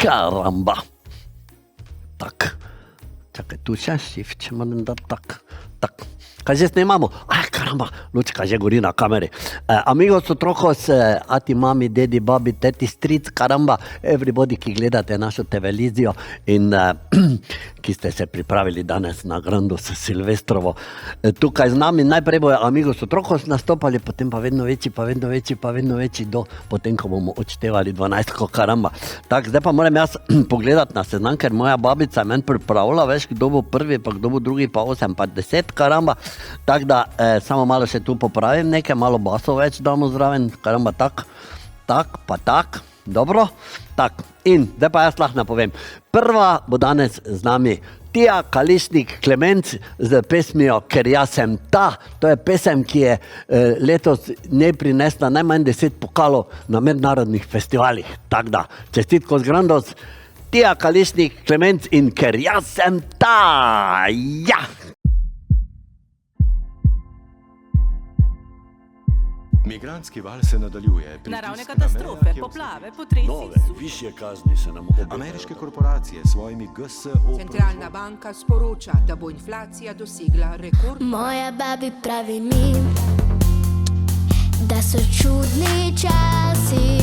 Karamba. Tak. Čakaj, tu še shift, moram dati tak. Kaj že snemamo? Karamba, lučka že gori na kameri. Amigos, otrokos, ati, mami, dedi, babi, teti, stric, karamba, everybody, ki gledate našo televizijo in ki ste se pripravili danes na Grandus Silvestrovo. Tukaj z nami najprej bojo amigos, otrokos nastopali, potem pa vedno večji do potem, ko bomo odštevali 12, karamba. Tak, zdaj pa moram jaz pogledati na seznam, ker moja babica meni pripravila, veš, kdo bo prvi, pa kdo bo drugi, pa 8, pa 10, karamba. Tako da, samo malo še tu popravim nekaj, malo basov več damo zraven, karamba, tak, dobro, tak, in zdaj pa jaz lahko napovem. Prva bo danes z nami Tija Kališnik Klemenc z pesmijo Ker jaz sem ta. To je pesem, ki je letos ne prinesla najmanj 10 pokalov na mednarodnih festivalih. Tako da, čestitko z Grandos, Tija Kališnik Klemenc in Ker jaz sem ta, ja! Migrantski val se nadaljuje. Naravne katastrofe, poplave, potresi. Nove, višje kazni se nam obetajo. Ameriške korporacije s svojimi GSO... Centralna banka sporoča, da bo inflacija dosegla rekord. Moja babi pravi mi, da so čudni časi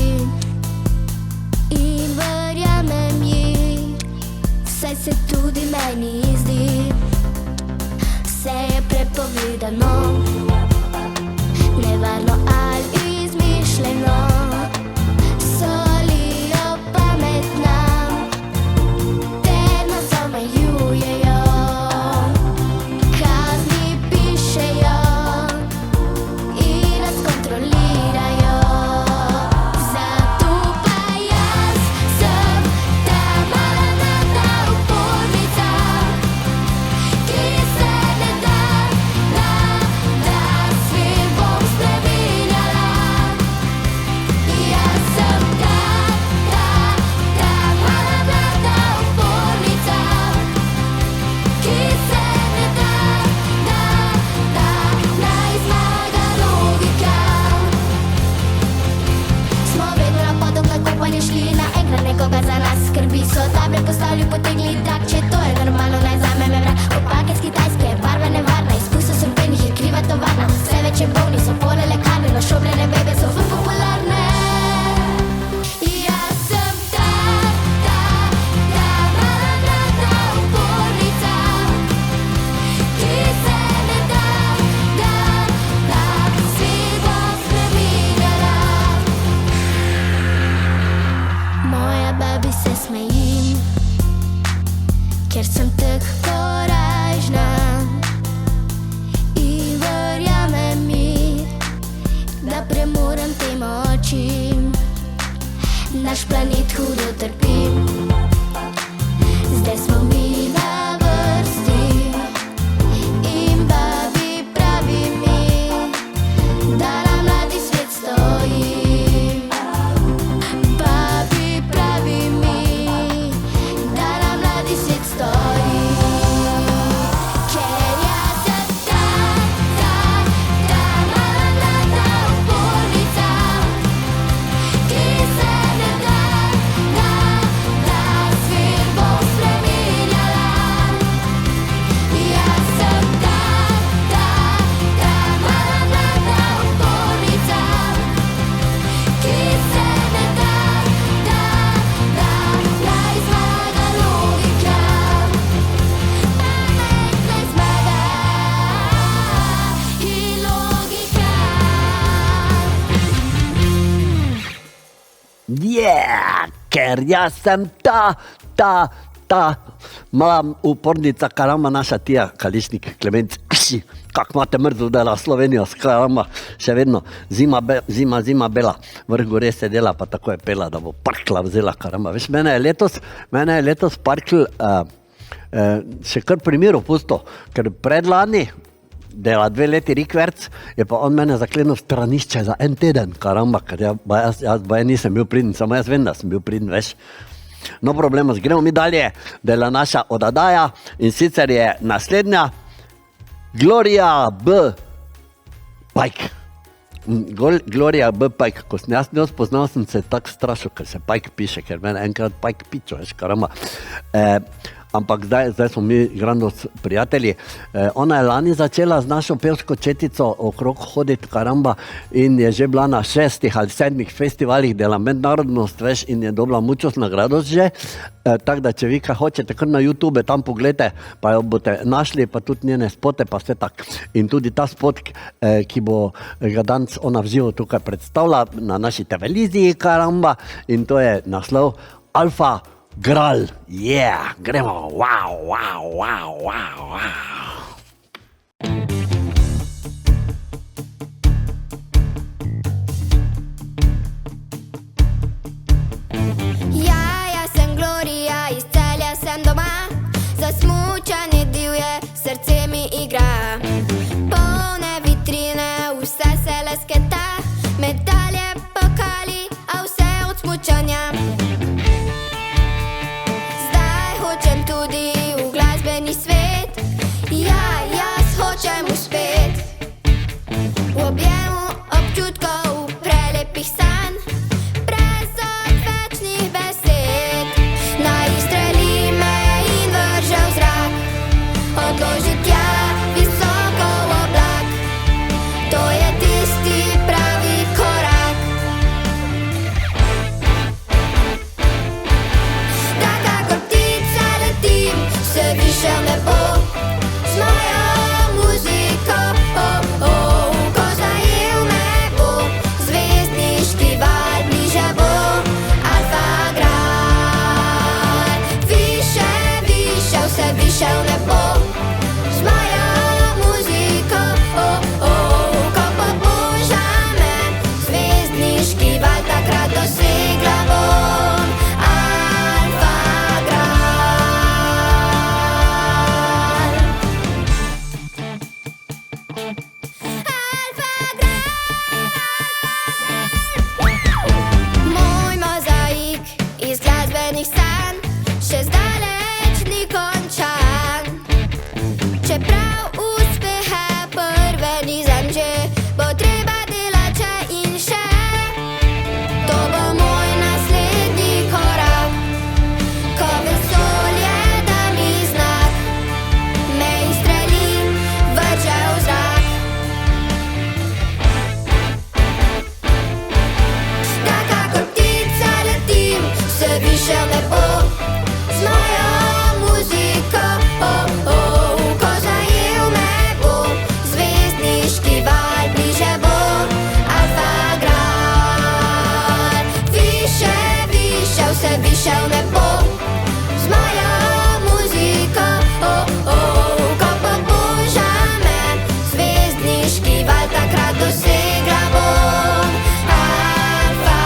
in verjamem ji, vse se tudi meni zdi, vse je prepovedano, nevarno ali izmišljeno, solijo pamet nam, te nas omejujejo, kazni pišejo in nas kontrolirajo. Zato pa jaz sem ta mala mlada upornica, ki se ne da svet bom spreminjala. Jaz sem ta mala mlada upornica, ki se ne da naj zmaga logika. Smo vedno na podobno kopanje šli, naenkrat nekoga za nas skrbi, so table postavili, potegli tak, če to je normalno, naj zame me vrat. Opake z Kitajske, barve nevarna, izpustov srbenih je kriva tovarna, vse več je bolni, so pole lekarne, našobljene bebe so ful popularne. Jaz sem ta mala mlada upornica, ki se ne da svet bom spreminjala. Moja babi se smeji, ker sem tako korajžna in verjamem mi, da premorem te moči. Naš planet hudo trpi, zdaj smo mi na vrsti in babi pravi mi, da nam mladi svet stoji. Babi pravi mi, da nam mladi svet stoji. Ker jaz sem ta mala mlada upornica, ki se ne da svet bom spreminjala. Jaz sem ta mala mlada upornica, ki se ne da naj zmaga logika. Pamet naj zmaga in logika. Ker jaz sem ta mala upornica, karamba, naša Tija Kališnik Klemenc. Kak imate mrzo dela Slovenijo, karamba, še vedno zima bela, vrh gore se dela, pa tako je pela, da bo parkla vzela, karamba. Veš, mene je letos parkl še kar primeru pusto, ker predlani dela 2 leti rikverc, je pa on mene zaklenil v stranišče za 1 teden, karamba, ker jaz nisem bil pridn, samo jaz vem, da sem bil pridn, veš. No problema, gremo mi dalje, dela naša oddaja in sicer je naslednja Gloria B. Pajk. Gloria B. Pike, ko sem jaz njo spoznal, sem se tako strašil, ker se Pike piše, ker mene enkrat Pike pičo, veš, karamba. Ampak zdaj smo mi grandos prijatelji. Ona je lani začela z našo pevsko četico okrog hoditi, karamba, in je že bila na 6 ali 7 festivalih dela mednarodnost, veš, in je dobila muchos nagrados že. Tako da, če vi kaj hočete, kar na YouTube tam pogledajte, pa jo boste našli, pa tudi njene spote, pa vse tako. In tudi ta spot, ki bo ga danes ona v živo tukaj predstavila na naši televiziji, karamba, in to je naslov Alfa Gral, yeah, gremo, wow, wow, wow, wow, wow. Ja sem Gloria, iz Celja sem doma, za smučanje divje srce mi igra. Polne vitrine, vse se lesketa, medalje, pokali, a vse od smučanja. Hočem tudi v glasbeni svet, ja, jaz hočem uspet. V objemu občutkov, prelepih sanj, brez odvečnih besed. Naj izstreli me in vrže v zrak, odloži tja visoko v oblak. To je tisti pravi korak. Se više v nebo z mojo muziko, oh, oh, ko zajel me bo zvezdniški val, bliže bo Alfa Gral. Više, više, vse više v nebo z mojo muziko, oh, oh, ko poboža me zvezdniški val, takrat dosegla bom Alfa Gral. Še zdaleč ni končan, čeprav uspehe prve nizam že, bo treba delati še in še. To bo moj naslednji korak, ko vesolje da mi znak, me izstreli, vrže v zrak. Da kakor ptica letim, se više v nebo z mojo muziko, oh, oh, ko zajel me bo zvezdniški val, bliže bo Alfa Gral. Više, više, vse više v nebo z mojo muziko, oh, oh, ko poboža me zvezdniški val, takrat dosegla bom Alfa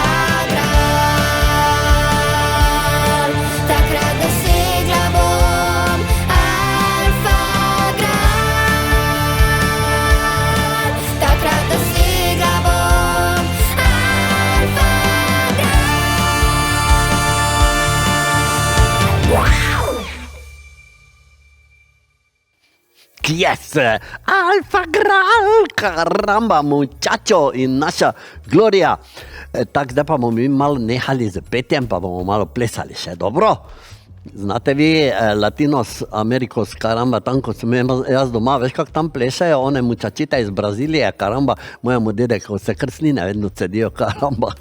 Gral. Takrat dosegla bom Alfa Gral. Takrat dosegla bom Alfa Gral. Yes, Alfa Gral, karamba, muchacho in naša Gloria. Tako, zdaj pa bomo mi malo nehali z petjem, pa bomo malo plesali še, dobro? Znate vi Latinos Amerikos, karamba, tam ko sem jaz doma, veš kako tam plešajo, one mučačite iz Brazilije, karamba, mojemu dedek, ko se krsnine vedno cedijo, karamba.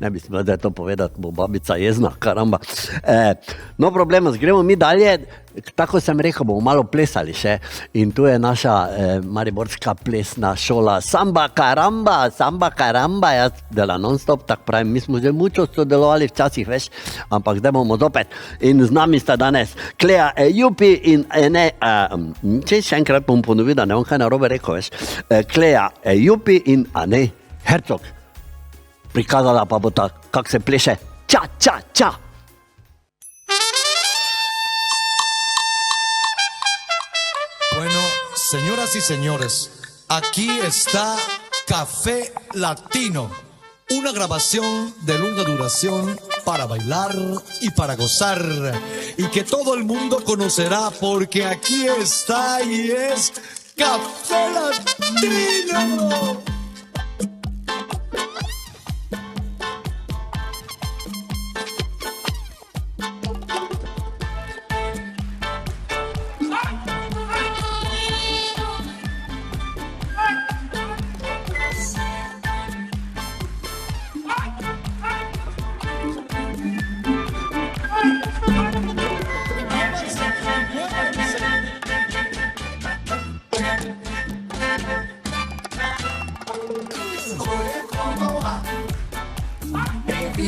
Ne bi smela zdaj to povedati, bo babica jezna, karamba. No problema, gremo mi dalje, tako sem rekel, bomo malo plesali še in tu je naša mariborska plesna šola Samba Karamba, jaz dela non-stop, tako pravim, mi smo že mucho sodelovali včasih, veš, ampak zdaj bomo zopet in z nami sta danes Klea Ejupi in Ene, če še enkrat bom ponovil, da ne bom kaj narobe rekel, veš, Klea Ejupi in Ane Hercog. Prikazala pa bo ta, kak se pleše, ča, ča, ča. Bueno, señoras y señores, aquí está Café Latino, una grabación de larga duración para bailar y para gozar, y que todo el mundo conocerá porque aquí está y es Café Latino. Y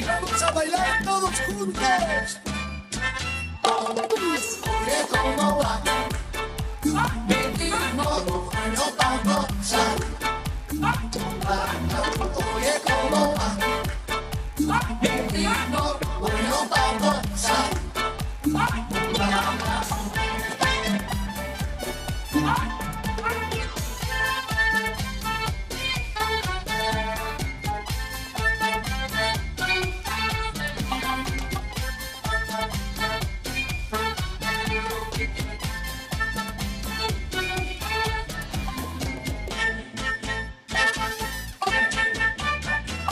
vamos a bailar todos juntos. Oye, ¿cómo va? Mi ritmo, bueno, pa' gozar. Oye, ¿cómo va? Mi ritmo, bueno, pa' gozar.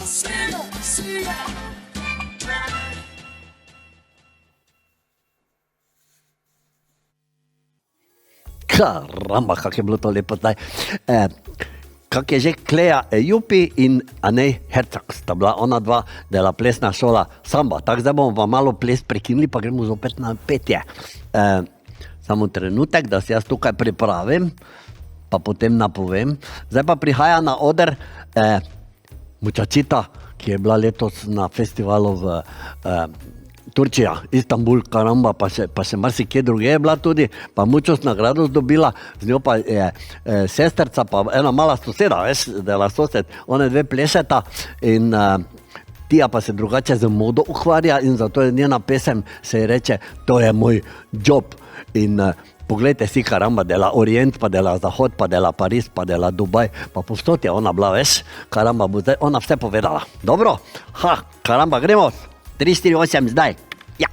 Siga, siga. Karamba, kako je bilo to lepo zdaj. Kak je že Kleja Jupi in Anej Hercog, sta bila ona dva, dela plesna šola samba. Tako zdaj bomo pa malo ples prekinili, pa gremo zopet na petje. Samo trenutek, da se jaz tukaj pripravim, pa potem napovem. Zdaj pa prihaja na oder Mučačita, ki je bila letos na festivalu v Turčija, Istanbul, karamba, pa še marsikje druge je bila tudi, pa mučost nagrado dobila, z njo pa je sesterca, pa ena mala soseda, veš, dela sosed, one dve plešeta in Tija pa se drugače z modo ukvarja in zato je njena pesem, se ji reče, to je moj job in poglejte si, karamba, dela Orient, pa dela Zahod, pa dela Pariz, pa dela Dubaj, pa povsod je ona bila, veš, karamba, bo zdaj ona vse povedala. Dobro? Karamba, gremo, 3, 4, 8, zdaj. Ja.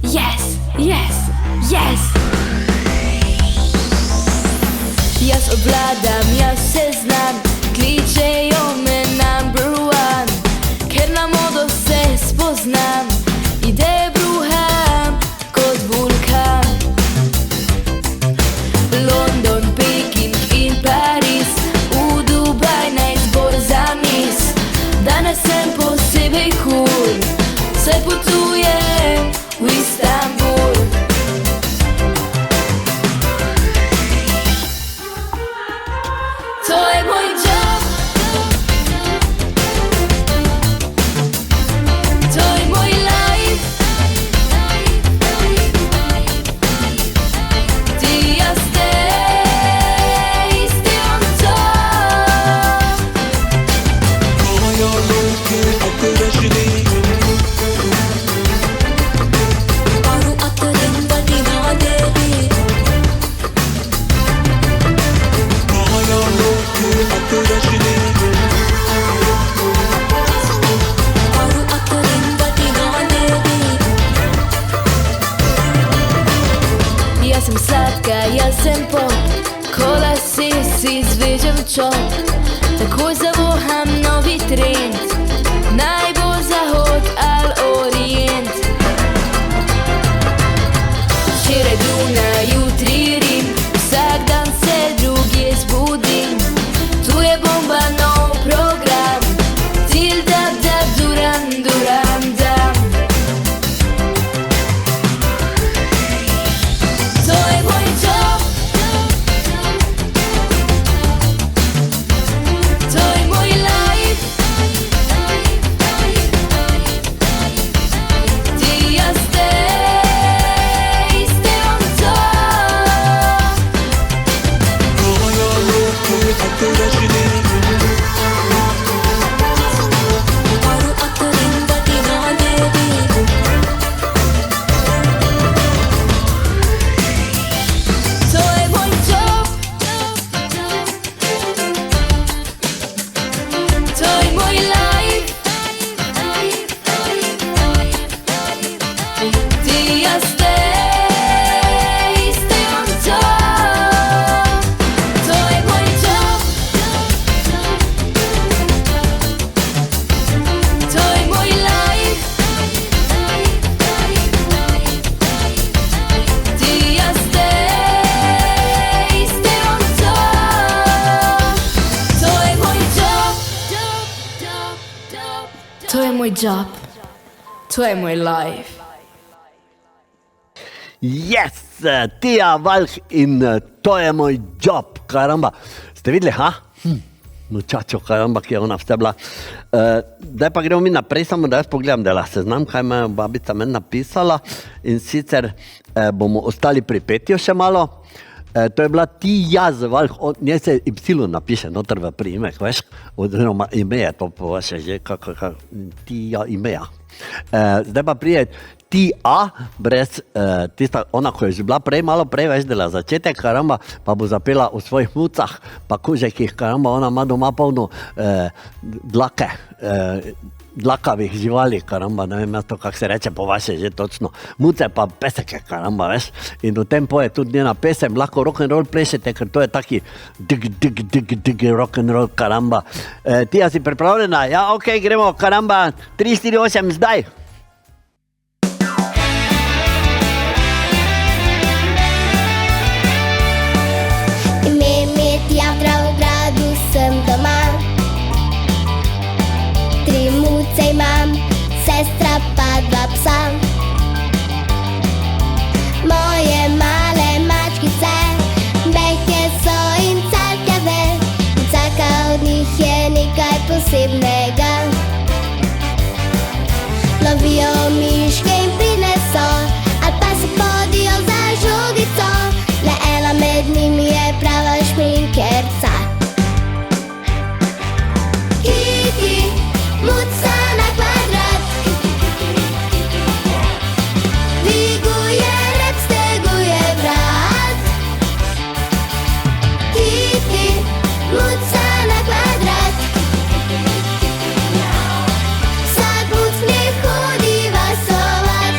Yes, yes, yes. Jaz obvladam, jaz se znam, kličejo me number one, ker na modo se spoznam, ideje bruham kot vulkan. London, Peking in Pariz, v Dubaj na izbor za mis. Danes sem posebej cool, se potujem v Istanbul. To je moj job, to je moj life. Ti ja stay on top. Aru atın vadina dedi. Aru atın vadina dedi. Jaz sem sladka, jaz sem pop, kola si zvežem čop. Takoj zavoham novi trend, naj bo Zahod ali Orient. Včeraj Duna, jutri Rim, vsak dan se drugje zbudim. Tu je bomba, nov program, til da duran, duran, dam. To je moj job, to je moj life. moj job, to je moj life. Yes, Tija Valh in to je moj job, karamba. Ste videli, ha? Mučačo, karamba, ki je ona vse bila. Zdaj pa gremo mi naprej, samo da jaz pogledam, da seznam, kaj me babica meni napisala in sicer bomo ostali pri Petju še malo. To je bila Tija Valh, nje se Y napiše noter v priimek, veš, oziroma ime je to po vaše že, Tija imeja. Zdaj pa prije Tija, brez tista, ona, ko je že bila prej, malo prej, veš, dela začetek, karamba, pa bo zapela o svojih mucah, pa kužekih, karamba, ona ima doma polno dlake, dlakavih živali, karamba, ne vem jaz to, kak se reče po vaše že točno, muce pa peseke, karamba, veš, in v tem poje tudi njena pesem, lahko rock'n'roll plešete, ker to je taki dig rock'n'roll, karamba. Tija, si pripravljena? Ja, okej, gremo, karamba, 3, 4, 8, zdaj! Sem doma, 3 muce imam, sestra pa 2 psa. Moje male mačkice, mehke so in carkave, vsaka od njih je nekaj posebnega. Lovijo miške in prineso, ali pa se podijo za žogico, le ena med njimi je prava šminkerca. Muca na kvadrat, dviguje rep, steguje vrat. Kiti, muca na kvadrat, vsak muc ne hodi vasovat.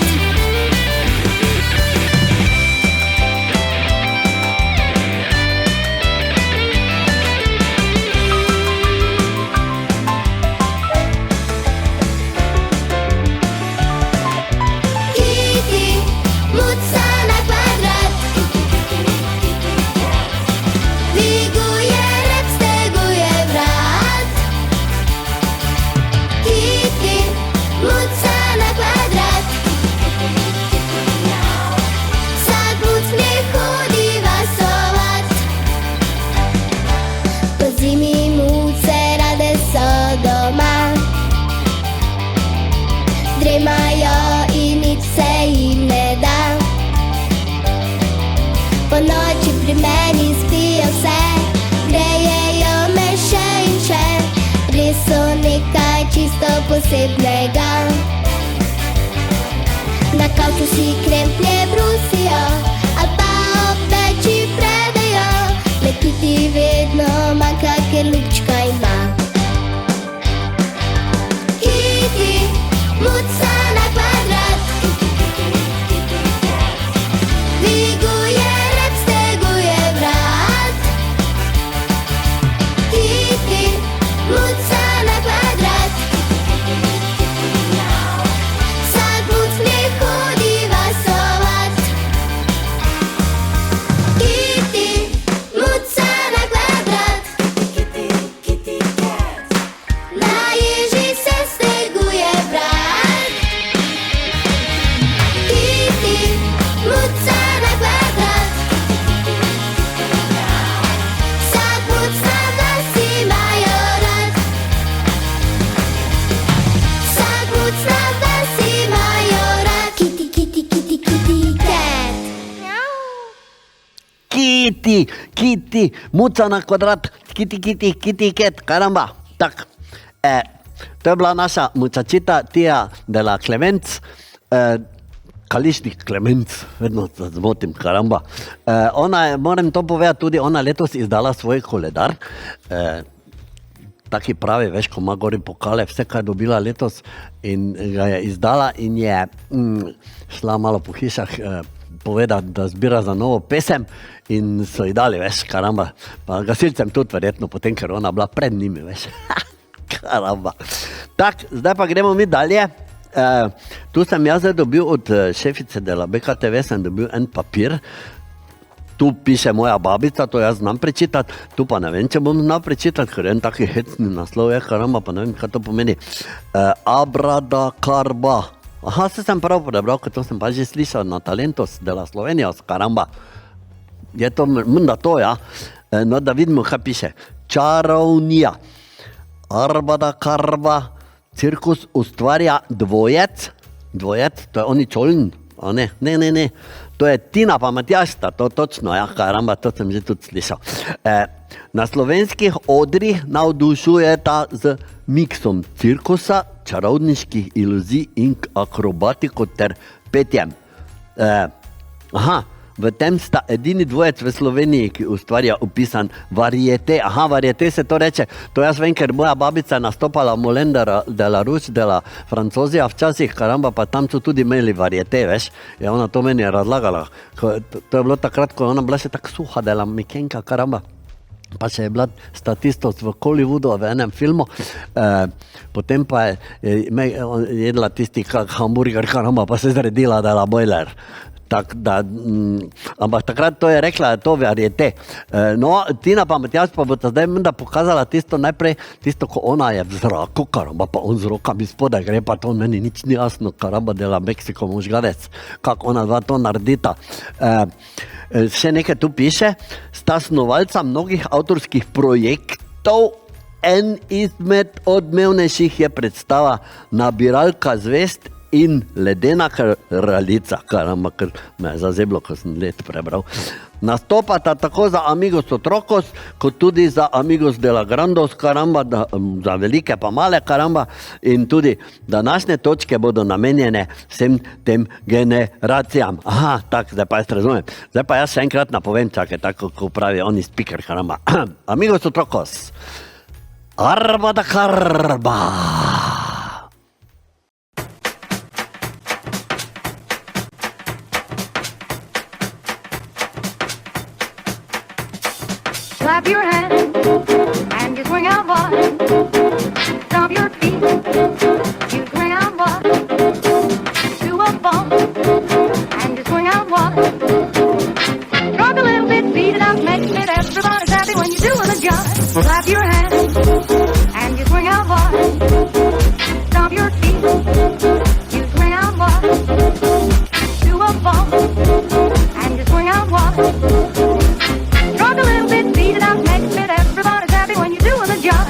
Dremajo in nič se jim ne da. Po noči pri meni spijo vse, grejejo me še in še, res so nekaj čisto posebnega. Na kavču si kremplje brusijo, ali pa ob peči predajo, le Kiti vedno manjka, ker lupčka ima. Kiti, muca na kvadrat, dviguje rep, steguje vrat. Kiti, muca na kvadrat, vsak muc ne hodi vasovat. Kiti, muca na kvadrat, Kitty cat, na ježi se steguje vrat. Kiti, muca na kvadrat, vsak muc na vas imajo rad. Vsak muc na vas imajo rad. Kitty cat. Kiti, muca na kvadrat, Kitty cat, karamba. Tak, to je bila naša mučačita Tija de la Clemenc, Kališnik Clemenc, vedno se zmotim, karamba. Ona je, moram to povedati, tudi ona letos izdala svoj koledar, taki pravi, veš, ko ima gori pokale, vse, kaj je dobila letos in ga je izdala in je šla malo po hišah povedati, da zbira za novo pesem in so ji dali, veš, karamba. Pa gasilcem tudi verjetno, potem, ker ona bila pred njimi, veš. Karamba. Tak, zdaj pa gremo mi dalje. Tu sem jaz dobil od šefice de la BKTV, sem dobil en papir. tu piše moja babica, to jaz znam prečitati, tu pa ne vem, če bom znal prečitati, ker en taki hecni naslov je, karamba, pa ne vem, kaj to pomeni. Abradakarba. Aha, se sem prav prebral, ker to sem pa že slišal na Talentos de la Slovenijos, karamba. Je to menda to, ja? No, da vidimo, kaj piše. Čarovnija. Arbadakarba. Cirkus ustvarja dvojec, to je oni čoln, a ne, to je Tina pa Matjašta, to točno, ja, karamba, to sem že tudi slišal. Na slovenskih odrih navdušujeta z miksom cirkusa, čarovniških iluzij in akrobatiko ter petjem. V tem sta edini dvojec v Sloveniji, ki ustvarja upisan variete. Variete se to reče. To jaz vem, ker moja babica je nastopala v Moulin de la Rouge, de la Francozija včasih, karamba, pa tam so tudi imeli variete, veš. Je ona to meni razlagala. To je bilo takrat, ko ona bila še tako suha, dela mikenka, karamba. Pa še je bila statistos v Hollywoodu v enem filmu, potem pa je jedla tisti hamburger, karamba, pa se zredila, dela bojler. Ampak takrat to je rekla, to variete. No, Tina pa Matjaž pa bo ta zdaj menda pokazala tisto najprej, tisto, ko ona je v zraku, karamba, pa on z rokami spodaj gre, pa to meni nič ni jasno, karamba, dela Meksiko možganec, kako ona dva to naredita. Še nekaj tu piše, sta snovalca mnogih avtorskih projektov, en izmed odmevnejših je predstava Nabiralka zvest in Ledena kraljica, karamba, ker me je zazeblo, ko sem let prebral. Nastopata tako za Amigos Otrocos, kot tudi za Amigos de la Grandos, karamba, za velike pa male, karamba, in tudi današnje točke bodo namenjene vsem tem generacijam. Tak, zdaj pa jaz razumem. Zdaj pa jaz še enkrat napovem, čakaj, tako, ko pravi oni speaker, karamba. Amigos Otrocos. Arbadakarba. Clap your hands and you swing out, boy. Stomp your feet, you swing out, boy. Do a bump and you swing out, boy. Rock a little bit, beat it out, make it. Everybody's happy when you're doing the job. Clap your hands and you swing out, boy. Stomp your feet, you swing out, boy. Do a bump and you swing out, boy. Rock a little bit, beat it out, make it. Everybody's happy when you're doing the job.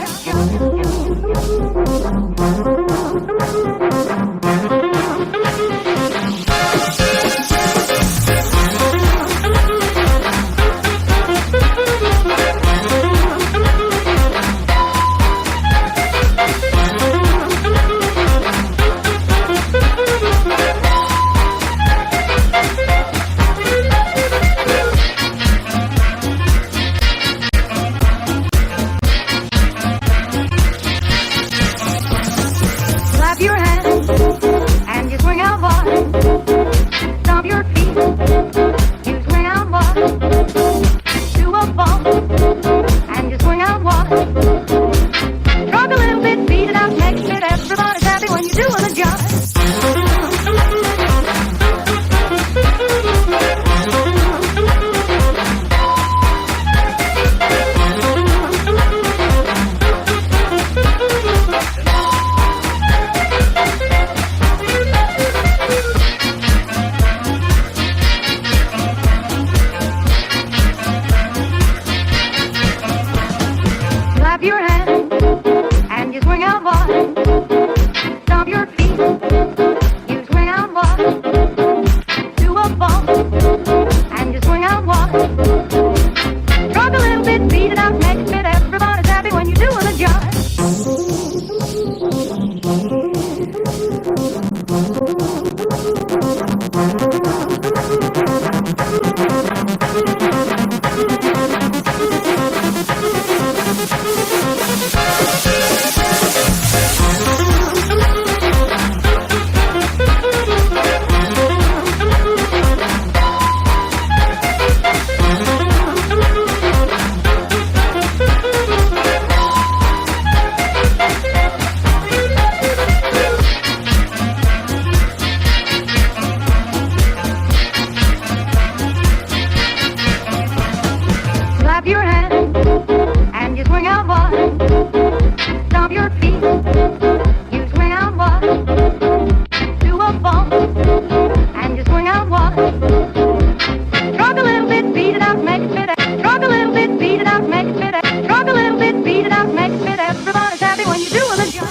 Rock a little bit, beat it out, make it fit. Rock a little bit, beat it out, make it fit. Rock a little bit, beat it out, make it fit. Everybody's happy when you do a little.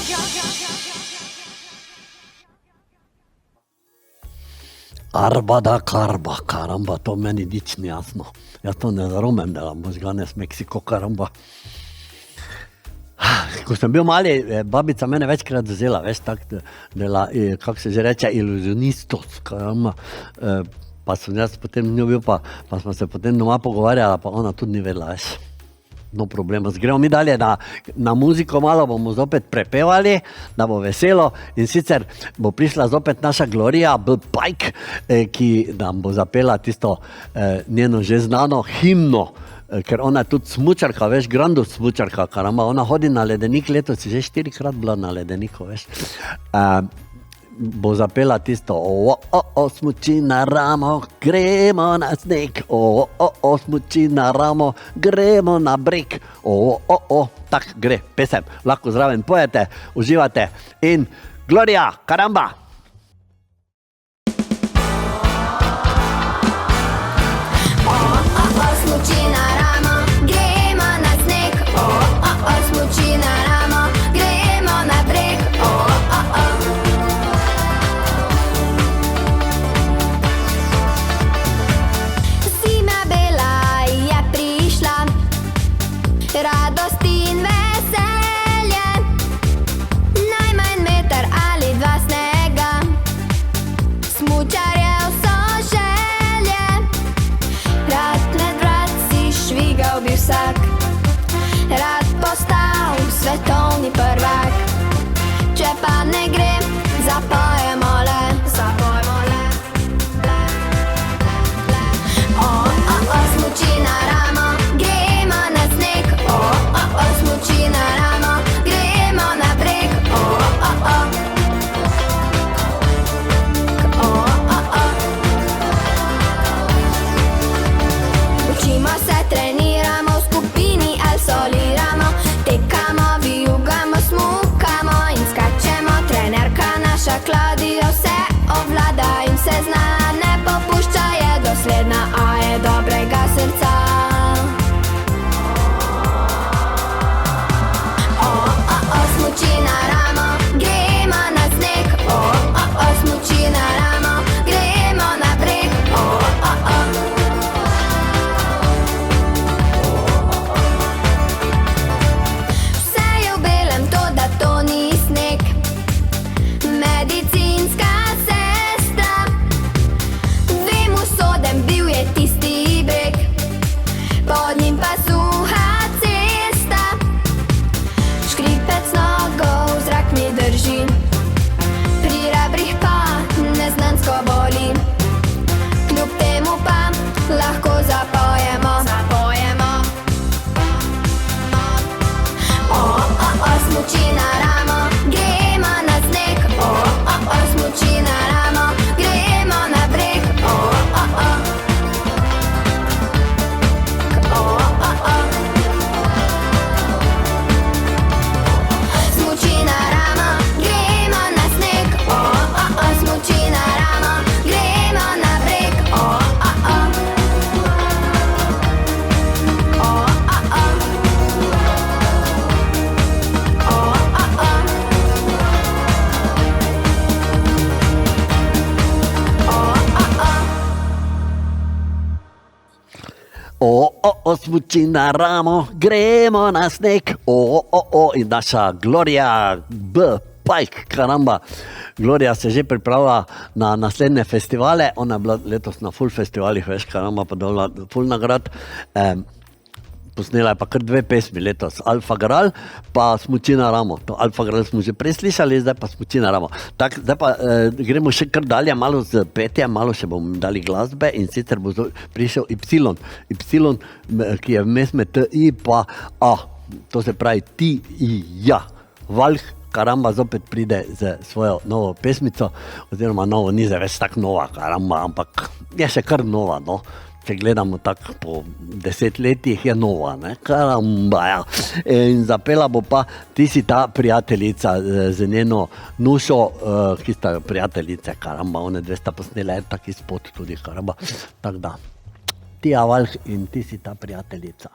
Arbada karba, karamba, to meni nič ni jasno. Jaz to ne razumem, da možgane s Meksiko, karamba. Ko sem bil mali, je babica mene večkrat vzela, veš, tako dela, kako se že reče, iluzionistos, karamba. Pa sem jaz potem z njo bil, pa smo se potem doma pogovarjala, pa ona tudi ni vedela, veš. No problema. Gremo mi dalje na muziko, malo bomo zopet prepevali, da bo veselo in sicer bo prišla zopet naša Gloria B. Pike, ki nam bo zapela tisto njeno že znano himno, ker ona je tudi smučarka, veš, grandus smučarka, karamba, ona hodi na ledenik, letos je že 4-krat bila na ledeniku, veš. Bo zapela tisto smuči na ramo, gremo na sneg, smuči na ramo, gremo na breg, tak gre, pesem, lahko zraven pojete, uživate in Gloria, karamba! Smuči na ramo, gremo na sneg, smuči na ramo, gremo na breg, radost in veselje, najmanj meter ali dva snega, smučarjev so želje, rad med vrat si švigal bi vsak, rad postal svetovni prvak, če pa ne gre, zapojemo le, smuči na ramo, gremo na sneg, smuči na ramo, gremo na breg, učimo se, treniramo, v skupini ali soliramo, tekamo, vijugamo, smukamo in skačemo, trenerka naša Klaudijo vse obvlada in vse zna, ne popušča, je dosledna, a je dobrega srca. Smuči na ramo, gremo na sneg, smuči na ramo, gremo na breg, vse je v belem, to da to ni sneg, medicinska sestra, vem usoden, bil je tisti breg, pod njim pa suha cesta, škripec nogov zrak mi drži, pri rebrih pa neznansko boli, kljub temu pa lahko zapojemo, smuči na ramo, gremo na sneg, smuči na ramo, gremo na breg, smuči na ramo, gremo na sneg, smuči na ramo, gremo na breg, smuči na ramo, gremo na sneg, in naša Gloria B. Pike, karamba. Gloria se že pripravlja na naslednje festivale, ona je bila letos na ful festivalih, veš, karamba, pa dobila ful nagrad. Posnela je pa kar 2 pesmi letos, Alfa Gral pa Smuči na ramo. To Alfa Gral smo že prej slišali, zdaj pa Smuči na ramo. Tak, zdaj pa gremo še kar dalje, malo z petjem, malo še bomo dali glasbe in sicer bo prišel Y, ki je vmes med T, I pa A. To se pravi ti, I, ja. Valh, karamba, zopet pride z svojo novo pesmico, oziroma novo, ni zdaj več tako nova, karamba, ampak je še kar nova, no. če gledamo tako po 10 letih, je nova, ne, karamba, ja. In zapela bo pa Ti si ta prijateljica z njeno Nušo, ki sta prijateljice, karamba, one dve sta posnele taki spot tudi, karamba, tako da, Tija Valch in Ti si ta prijateljica.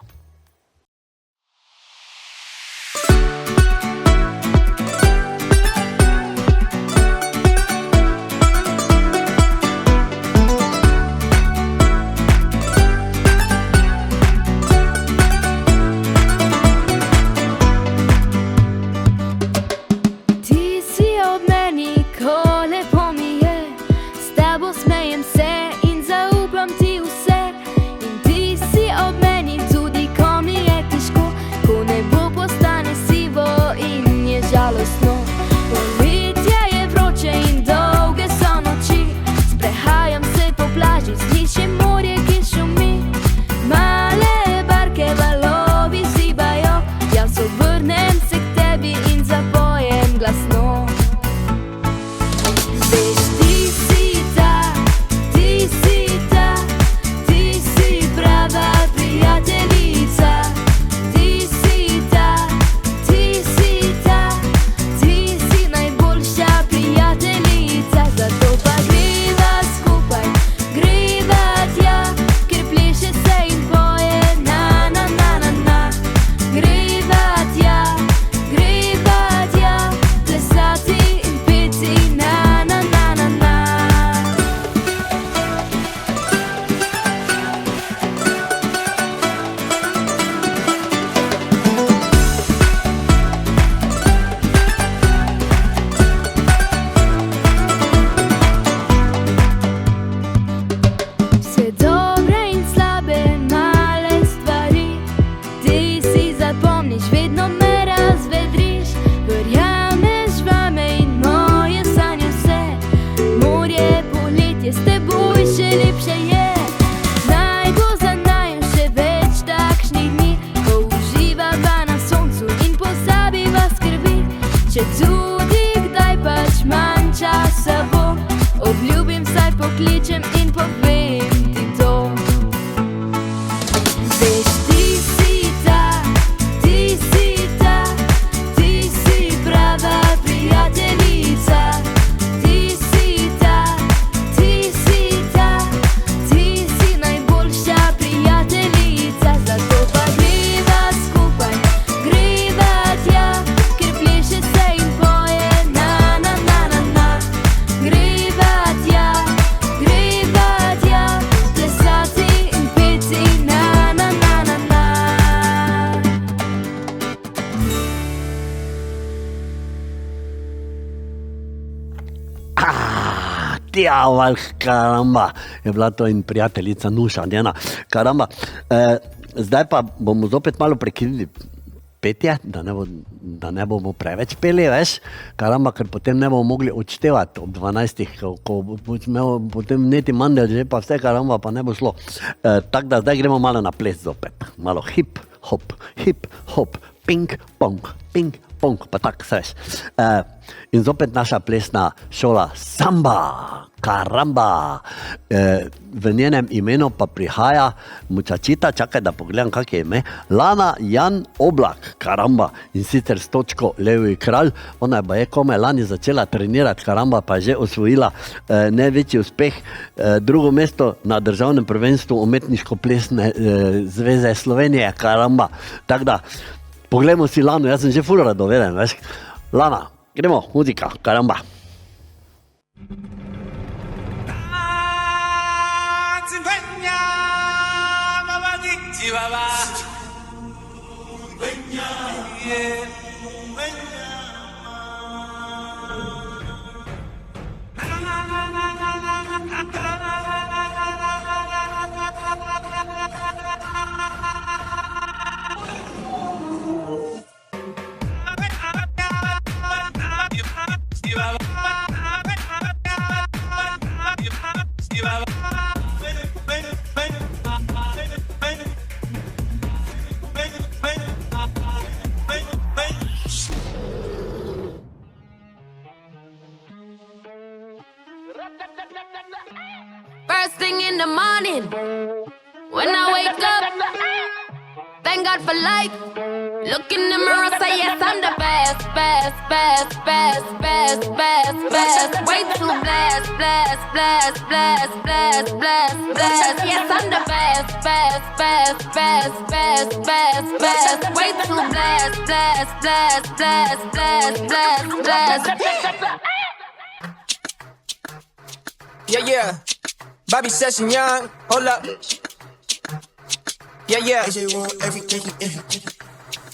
Tija Valch, karamba, je bila to in prijateljica Nuša njena, karamba. Zdaj pa bomo zopet malo prekinili petje, da ne bomo preveč peli, veš, karamba, ker potem ne bomo mogli odštevati ob 12, ko bo imel potem neti mandel že pa vse, karamba, pa ne bo šlo. Tako da zdaj gremo malo na ples zopet, malo hip, hop, ping, pong, pa tak, veš. In zopet naša plesna šola Samba, karamba. V njenem imenu pa prihaja mučačita, čakaj, da pogledam, kak je ime, Lana Jan Oblak, karamba, in sicer s točko Levi kralj. Ona je komaj lani začela trenirati, karamba, pa je že osvojila največji uspeh, drugo mesto na državnem prvenstvu umetniško-plesne zveze Slovenije, karamba. Tako da, poglejmo si Lano, jaz sem že ful radoveden, veš. Lana, gremo, muzika, karamba. in the morning. When I wake up, thank God for life. Look in the mirror, say yes, I'm the best, best, best, best, best, best, best. Way too blessed, blessed, blessed, blessed, blessed, blessed, blessed. Yes, I'm the best, best, best, best, best, best, best. Way too blessed, blessed, blessed, blessed, blessed, blessed, blessed. Yeah. Bobby Session Young, hold up. Yeah.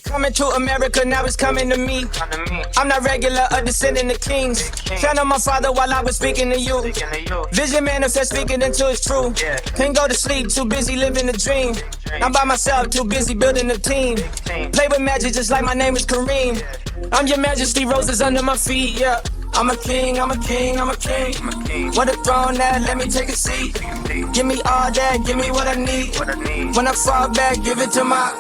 Coming to America, now it's coming to me. I'm not regular, a descendant of kings. Count on my father while I was speaking to you. Vision manifest, speaking into it's true. Can't go to sleep, too busy living the dream. I'm by myself, too busy building a team. Play with magic just like my name is Kareem. I'm your majesty, roses under my feet, yeah. I'm a king, I'm a king, I'm a king. What a throne that, let me take a seat. Give me all that, give me what I need. When I fall back, give it to my...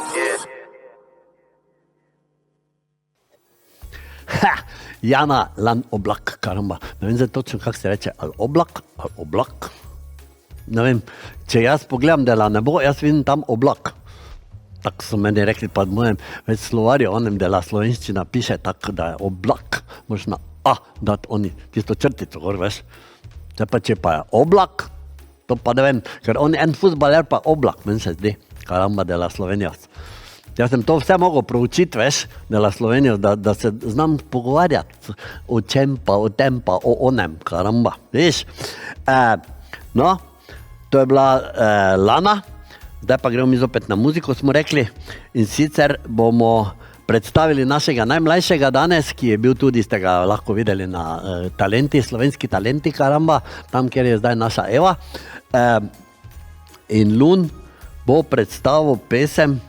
Ha! Jana Lan Oblak, karamba. Ne vem zdaj točno, kako se reče, ali oblak. Ne vem, če jaz pogledam, da ne bo, jaz vidim tam oblak. Tako so meni rekli, pa mojem več slovarju, onem dela slovenščina piše tako, da je oblak. Moš na A dati oni, tisto črtico, gor, veš. Zdaj pa če pa je oblak, to pa ne vem, ker on je en futbaler pa oblak, meni se zdi, karamba dela Slovenija. Jaz sem to vse mogel proučiti, veš, dela Slovenijo, da se znam pogovarjati o čem pa, o tem pa, o onem, karamba, veš. No, to je bila Lana, zdaj pa gremo mi zopet na muziko, smo rekli, in sicer bomo predstavili našega najmlajšega danes, ki je bil tudi, ste ga lahko videli na talenti, slovenski talenti, karamba, tam, kjer je zdaj naša Eva. In Lun bo predstavil pesem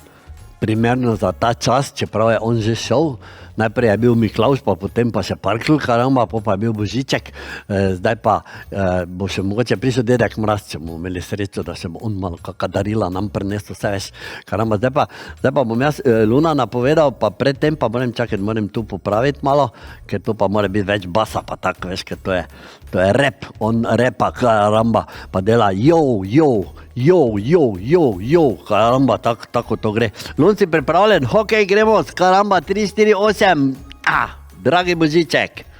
primerno za ta čas, čeprav je on že šel. Najprej je bil Miklavž, pa potem pa še Parkl, karamba, pa je bil Božiček. Zdaj pa bo še mogoče prišel dedek Mraz, če bomo imeli srečo, da še bo on malo kakšna darila nam prinesel, vse veš. Karamba, zdaj pa bom jaz Luna napovedal, pa predtem pa moram tu popraviti malo, ker to pa mora biti več basa, pa tako, veš, ker to je rap, on repa, karamba, pa dela jo, karamba, tako to gre. Lun si pripravljen, hokej, gremo, karamba, 3, 4, 8, dragi Božiček.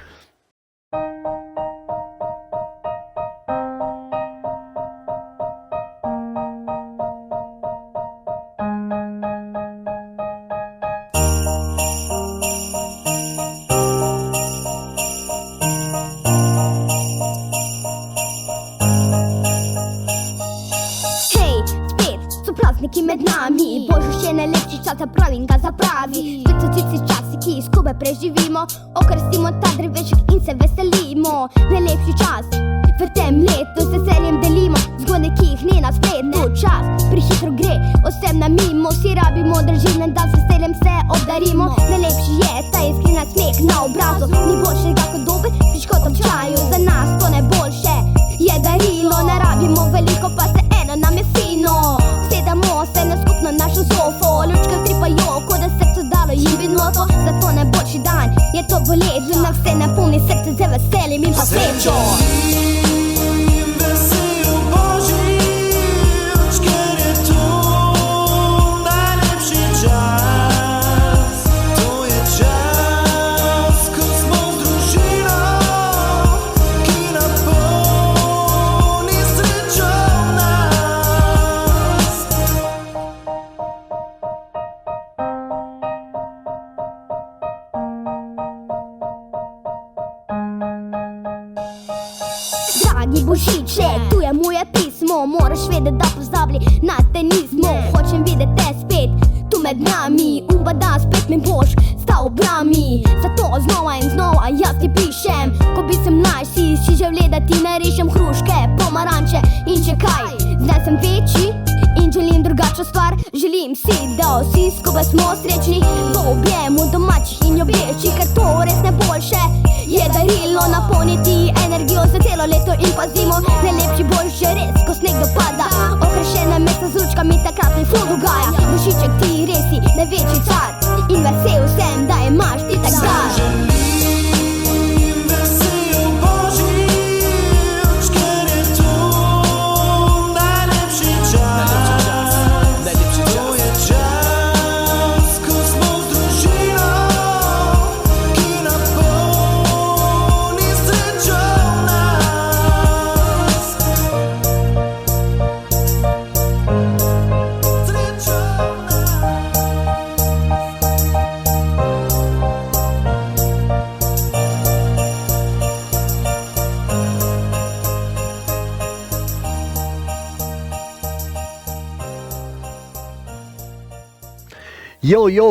Prazniki med nami, Božič je najlepši čas, pravim ga zapravi. Spet so tisti časi, ki skupaj preživimo, okrstimo ta drevešek in se veselimo. Najlepši čas v tem letu s veseljem delimo, zgodne, ki jih ni na spletu. Čas prehitro gre, vsem na mimo, vsi rabimo družinen dan, s veseljem se obdarimo. Najlepši je ta iskrena smeh na obrazu, ni boljšega kot dober piškot ob čaju. Za nas to najboljše je darilo, ne rabimo veliko, pa se eno nam je fino. Sedamo se na skupno našo zofo, lučke utripajo, ko da srce dalo jim bi noto. Zato najboljši dan je to bolet, že na vse napolni srce z veseljem in pa srečo. Božiček, tu je moje pismo, moraš vedeti, da pozabili na te nismo. Hočem videti te spet, tu med nami, da spet mi boš stal v brami. Zato znova in znova jaz ti pišem, ko bi se mlajši, si želel, da ti narišem hruške, pomaranče in če kaj. Zdaj sem večji in želim drugačno stvar, želim si, da vsi skupaj smo srečni, v objemu domačih in ljubečih, ker to res najboljše je darilo, napolniti energijo za celo leto in pa zimo. Najlepši božič je res, ko sneg dopada, okrašena mesta z lučkami, takrat mi ful dogaja. Božiček, ti res si največji car in vesel sem, da imaš ti tak dar.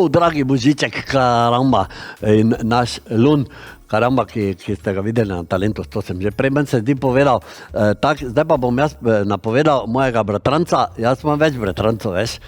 dragi Božiček, karamba, in naš Lun, karamba, ki ste ga videli na Talentu, to sem že prej meni se zdi povedal. Zdaj pa bom jaz napovedal mojega bratranca, jaz imam več bratrancov, veš,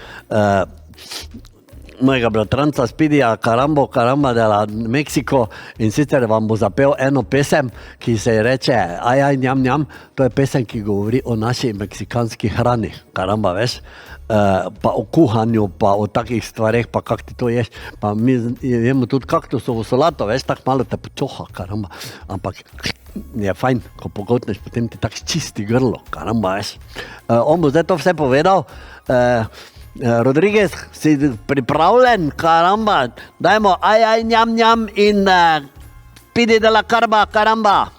mojega bratranca Spidija, karamba de la Mexico, in sicer vam bo zapel eno pesem, ki se reče Ajaj, njam, njam, to je pesem, ki govori o naši meksikanski hrani, karamba, veš, pa o kuhanju, pa o takih stvareh, pa kak ti to ješ, pa mi jemo tudi kaktusovo solato, veš, tako malo te počoha, karamba, ampak je fajn, ko pogotneš, potem ti tako čisti grlo, karamba, veš. On bo zdaj to vse povedal, Rodriguez, si pripravljen, karamba, dajmo ajaj, njam, njam in pidi de la karba, karamba.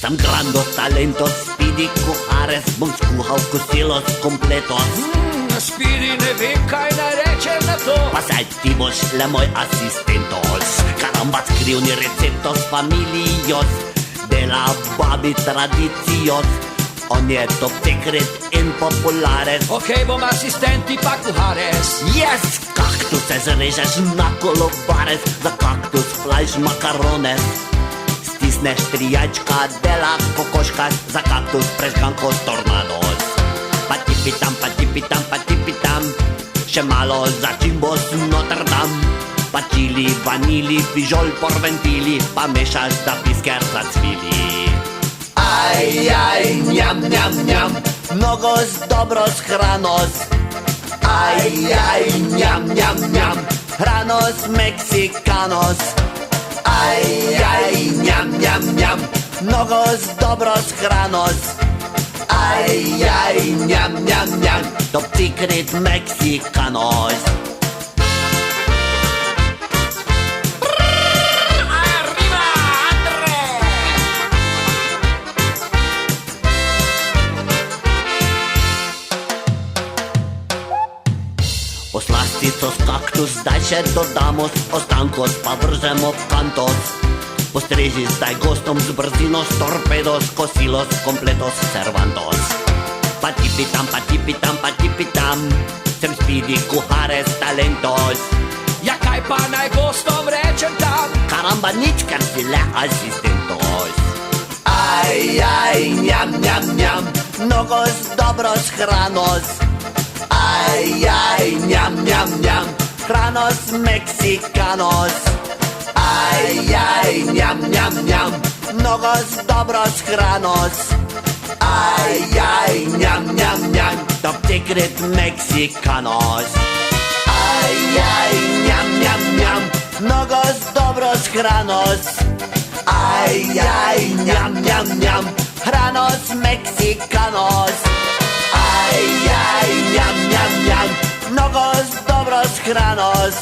Sangrando talentos, Speedy kuhares, bom skuhal kosilos kompletos. Speedy ne ve, kaj naj reče na to. Pa saj ti boš le moj asistentos. Karamba, skrivni receptos, familijos, de la babi tradicijos. On je top secret in populares. Ok, bom asistenti pa kuhares. Yes, kaktuse zrežeš na kolobares, za kaktus flajš makarones. Stisneš tri jajčka, dela kokoškas, za kaktus prežgan kot tornados. Pa tipitam, pa tipitam, pa tipitam, še malo začimbos Notre Dame. Pa čili, vanili, fižol, porventili, pa mešaš, da pisker zacvili. Ajaj, njam, njam, njam, mnogos, dobros, hranos. Ajaj, njam, njam, njam, hranos, meksikanos. Ajaj, njam, njam, njam, mnogos, dobros, hranos. Ajaj, njam, njam, njam, top secret meksikanos. Poslasticos, kaktus, zdaj še dodamos, ostankos pa vržemo v kantos. Postreži zdaj gostom z brzino, torpedos, kosilos, kompletos, servantos. Pa tipitam, pa tipitam, pa tipitam, sem Speedy kuhares talentos. Ja, kaj pa naj gostom rečem tam? Karamba, nič, ker si le asistentos. Ajaj, njam, njam, njam, mnogos, dobros, hranos. Ajaj, njam, njam, njam, hranos, meksikanos. Ajaj, njam, njam, njam, mnogos, dobros, hranos. Ajaj, njam, njam, njam, top secret meksikanos. Ajaj, njam, njam, njam, mnogos, dobros, hranos. Ajaj, njam, njam, njam, hranos, meksikanos. Ajaj, njam, njam, njam, mnogos, dobros, hranos.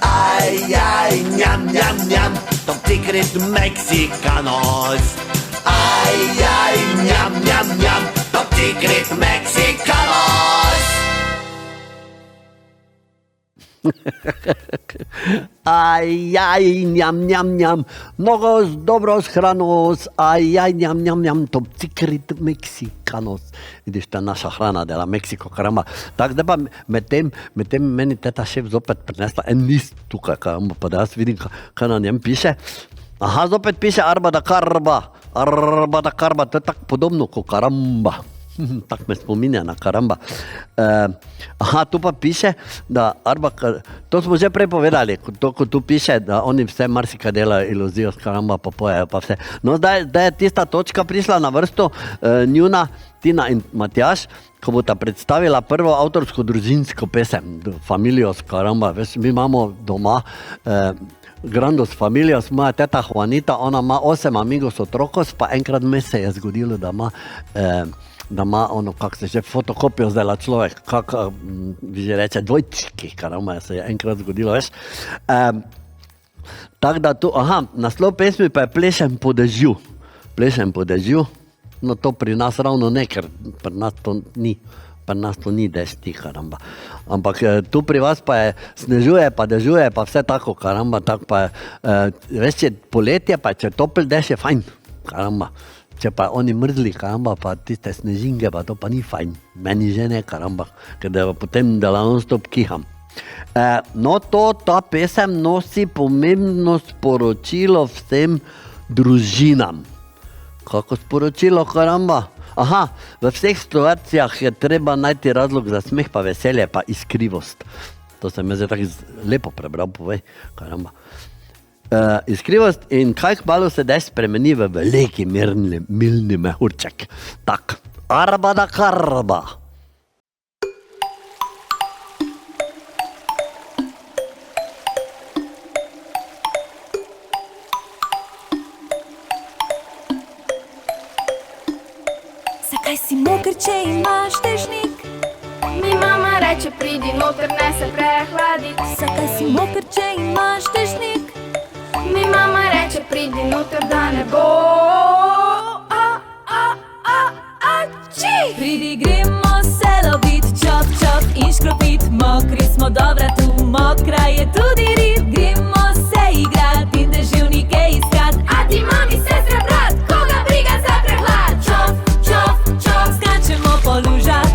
Ajaj, njam, njam, njam, top secret meksikanos. Ajaj, njam, njam, njam, top secret meksikanos. Ajaj, njam, njam, njam, mnogos, dobros, hranos, ajaj, njam, njam, njam, top secret meksikanos. Vidiš, ta naša hrana, dela Meksiko, karamba. Tako, zdaj pa med tem meni teta šef zopet prinesla en list tukaj, karamba, pa da jaz vidim, kaj na njem piše. Aha, zopet piše arba da karba, to je tako podobno kot karamba. Tako me spominja na karamba. Aha, tu pa piše, da to smo že prej povedali, ko tu piše, da oni vse marsikaj delajo iluzijo s karamba, pa pojejo pa vse. No, zdaj je tista točka prišla na vrsto, njuna Tina in Matjaž, ko bo ta predstavila prvo avtorsko družinsko pesem, Familios, karamba. Veš, mi imamo doma Grandos Familios, moja teta Juanita, ona ima 8 amigos otrokos, pa enkrat mes se je zgodilo, da ima ono, kako se že fotokopijo zdajla človek, kako bi že reče, dvojčki, karamba, se je enkrat zgodilo, veš. Tako da tu, naslov pesmi pa je Plešem po dežju. Plešem po dežju, no to pri nas ravno ne, ker pri nas to ni dežti, karamba. Ampak tu pri vas pa je snežuje, pa dežuje, pa vse tako, karamba, tako pa je, veš, če poletje, pa če topel dež je fajn, karamba. Če pa oni mrzli, karamba, pa tiste snežinke, pa to pa ni fajn. Meni že ne, karamba, ker da potem non-stop kiham. No, ta pesem nosi pomembno sporočilo vsem družinam. Kako sporočilo, karamba? V vseh situacijah je treba najti razlog za smeh, pa veselje, pa iskrivost. To sem jaz tako lepo prebral, povej, karamba. Iskrivost in kaj kmalu se dež spremeni v veliki milni mehurček. Tak, arba da karba. Zakaj si moker, če imaš dežnik? Mi mama reče, pridi noter, ne se prehladit. Zakaj si moker, če imaš dežnik? Mi mama reče, pridi noter, da ne bo Pridi, gremo se lovit, čop, čop in škropit. Mokri smo dobra tu, mokra je tudi rib. Gremo se igrat in deževnike iskat. A ti mami, sestra, brat, koga briga za prehlad? Čop, čop, čop, skačemo po lužah.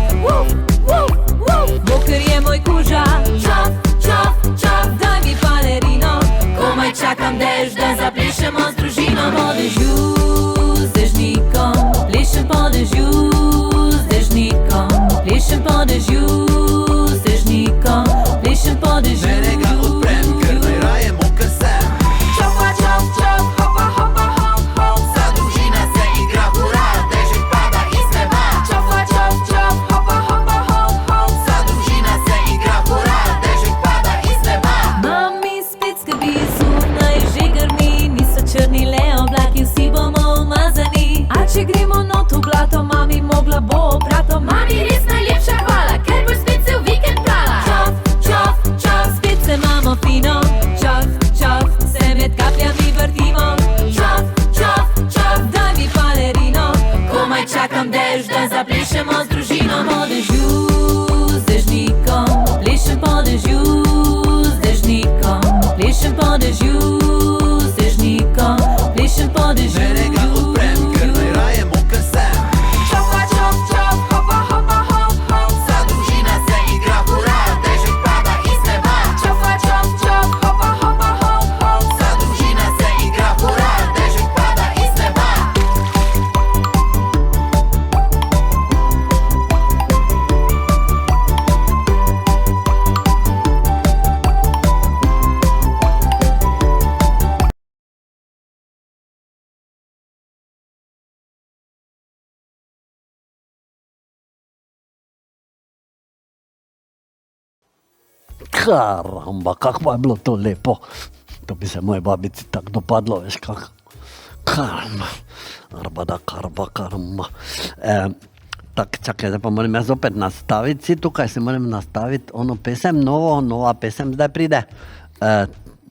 Moker je moj kuža. Čop, čop, čop, daj mi balerino. Komaj čakam dež, da zaplešemo z družino. Po dežju z dežnikom, plešem po dežju z dežnikom. Plešem po dežju z dežnikom, plešem po dežju. Berega odprem, ker najraje moker sem. Čopa, čop, čop, hopa, hopa, hop, hop. Vsa družina se igra hura, dežek pada iz neba. Čopa, čop, čop, hopa, hopa, hop, hop. Vsa družina se igra hura, dežek pada iz neba. Mami spet skrbi, zunaj že grmi. Niso črni le oblaki, vsi bomo umazani. A če gremo not v blato, mami mogla bo brato. Mami, res najlepša hvala, ker boš spet cel vikend prala. Čop, čop, čop, spet se imamo fino. Čop, čop, se med kapljami vrtimo. Čop, čop, čop, daj mi balerino. Komaj čakam dež, da zaplešemo z družino. Po dežju z dežnikom, plešem po dežju z dežnikom. Plešem po dežju z dežnikom, plešem po dežju. Berega odprem, ker najraje moker sem. Čopa, čop, čop, hopa, hopa, hop, hop. Vsa družina se igra hura, dežek pada iz neba. Čopa, čop, čop, hopa, hopa, hop, hop. Vsa družina se igra hura, dežek pada iz neba. Karamba, kako je bilo to lepo. To bi se moje babici tako dopadlo, veš kako. Karamba, arba da karamba. Tako, čakaj, zdaj pa moram jaz opet nastaviti si tukaj, si moram nastaviti ono pesem, nova pesem zdaj pride.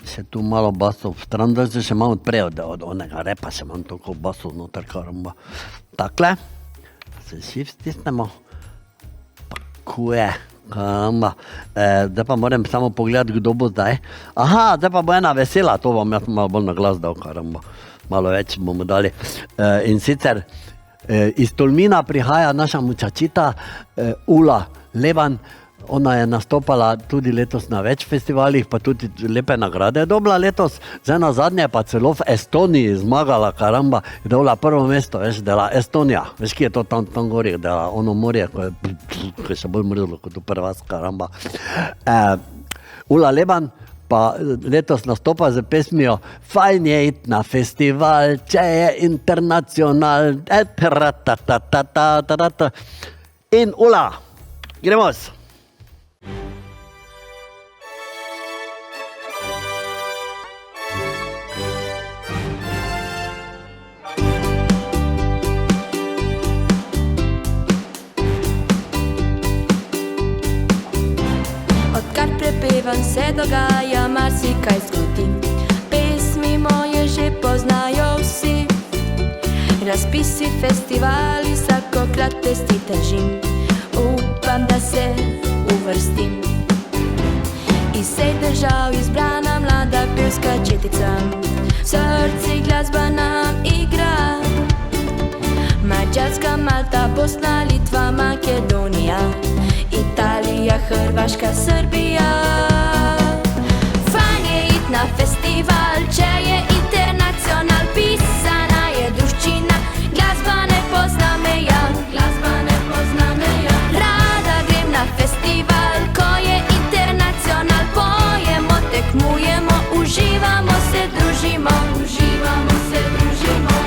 Še tu malo basov v stran, da se še malo odpre od onega repa, še imam toliko basov noter, karamba. Takle, se shift stisnemo, pakuje. Karamba, zdaj pa moram samo pogledati, kdo bo zdaj. Zdaj pa bo ena vesela, to bom jaz malo bolj na glas dal, karamba. Malo več bomo dali. In sicer iz Tolmina prihaja naša mučačita Ula Leban. Ona je nastopala tudi letos na več festivalih, pa tudi lepe nagrade je dobila letos. Zdaj na zadnje pa celo v Estoniji zmagala, karamba, je dobila prvo mesto, veš, dela Estonija. Veš, ki je to tam gori, dela ono morje, ko je še bolj mrzlo kot v prvas, karamba. Ula Leban pa letos nastopa z pesmijo Fajn je iti na festival, če je internacional. In Ula, gremo. Odkar prepevam se dogaja, marsikaj zgodi. razpisi, festivali, vsakokrat testi težim. Upam, da se uvrstim. Iz vseh držav izbrana mlada pevska četica, v srci glasba nam igra. Mađarska, Malta, Bosna, Litva, Makedonija, Italija, Hrvaška, Srbija. Fajn je iti na festival, če je internacional, pisana je druščina, glasba ne pozna meja, glasba ne pozna meja. Rada grem na festival, ko je internacional, pojemo, tekmujemo, uživamo se, družimo, uživamo se, družimo.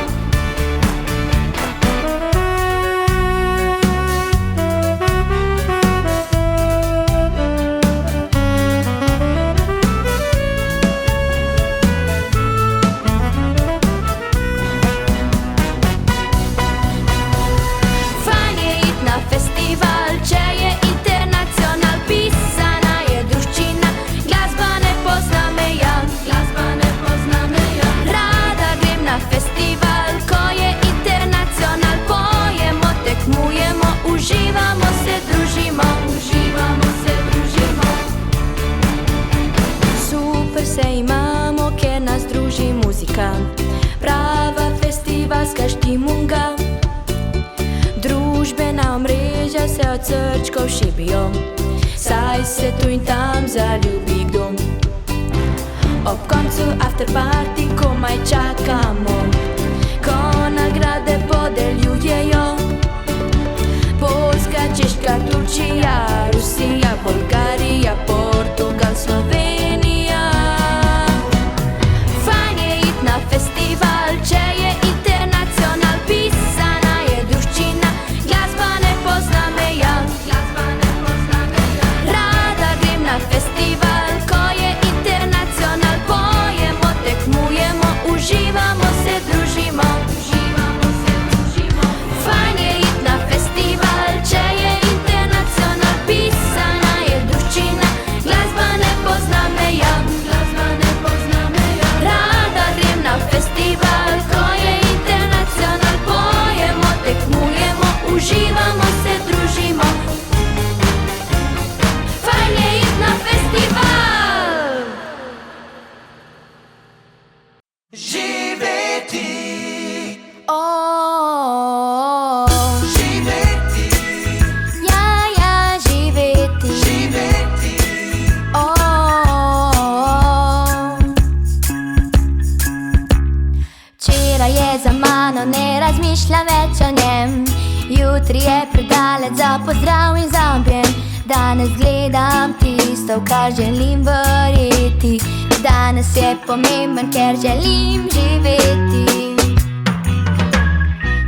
Uživamo se, družimo, uživamo se, družimo. Super se imamo, ker nas druži muzika, prava festivalska štimunga. Družbena omrežja se od srčkov šibijo, saj se tu in tam zaljubi kdo. Ob koncu afterparty komaj čakamo, ko nagrade podeljujejo. Poljska, Češka, Turčija, Rusija, Bolgarija, Portugal, Slovenija. Fajn je iti na festival, če je internacional, pisana je druščina, glasba ne pozna meja, glasba ne pozna meja. Rada grem na festival, ko je internacional, pojemo, tekmujemo, uživamo se, družimo, uživamo se, družimo. Fajn je iti na festival, če je internacional, pisana je druščina, glasba ne pozna meja, glasba ne pozna meja. Rada grem na festival, ko je internacional, pojemo, tekmujemo, uživamo se, družimo. Fajn je iti na festival. Živeti. Ne razmišljam več o njem, jutri je predaleč za pozdrav in za objem. Danes gledam tisto, v kar želim verjeti. Danes je pomemben, ker želim živeti.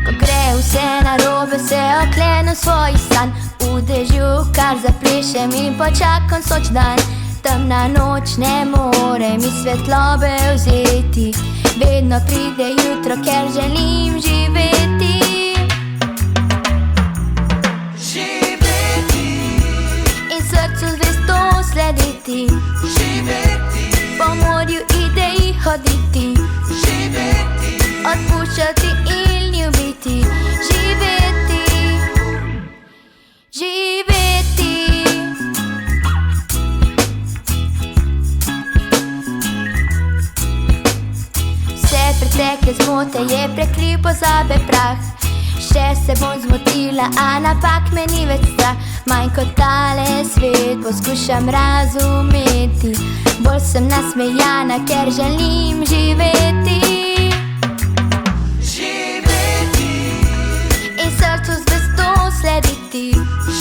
Ko gre vse narobe, se oklenem svoj san, v dežju kar zaplešem in počakam soč dan. Temna noč ne more mi svetlobe vzeti, vedno pride jutro, ker želim živeti. Živeti. In srcu zvesto slediti. Živeti. Po morju idej hoditi. Živeti. Odpuščati in ljubiti. Živeti. Živeti. Pretekle zmote je prekril pozabe prah. Še se bom zmotila, a napak me ni več strah. Manj kot tale svet poskušam razumeti, bolj sem nasmejana, ker želim živeti. Živeti. In srcu zvesto slediti.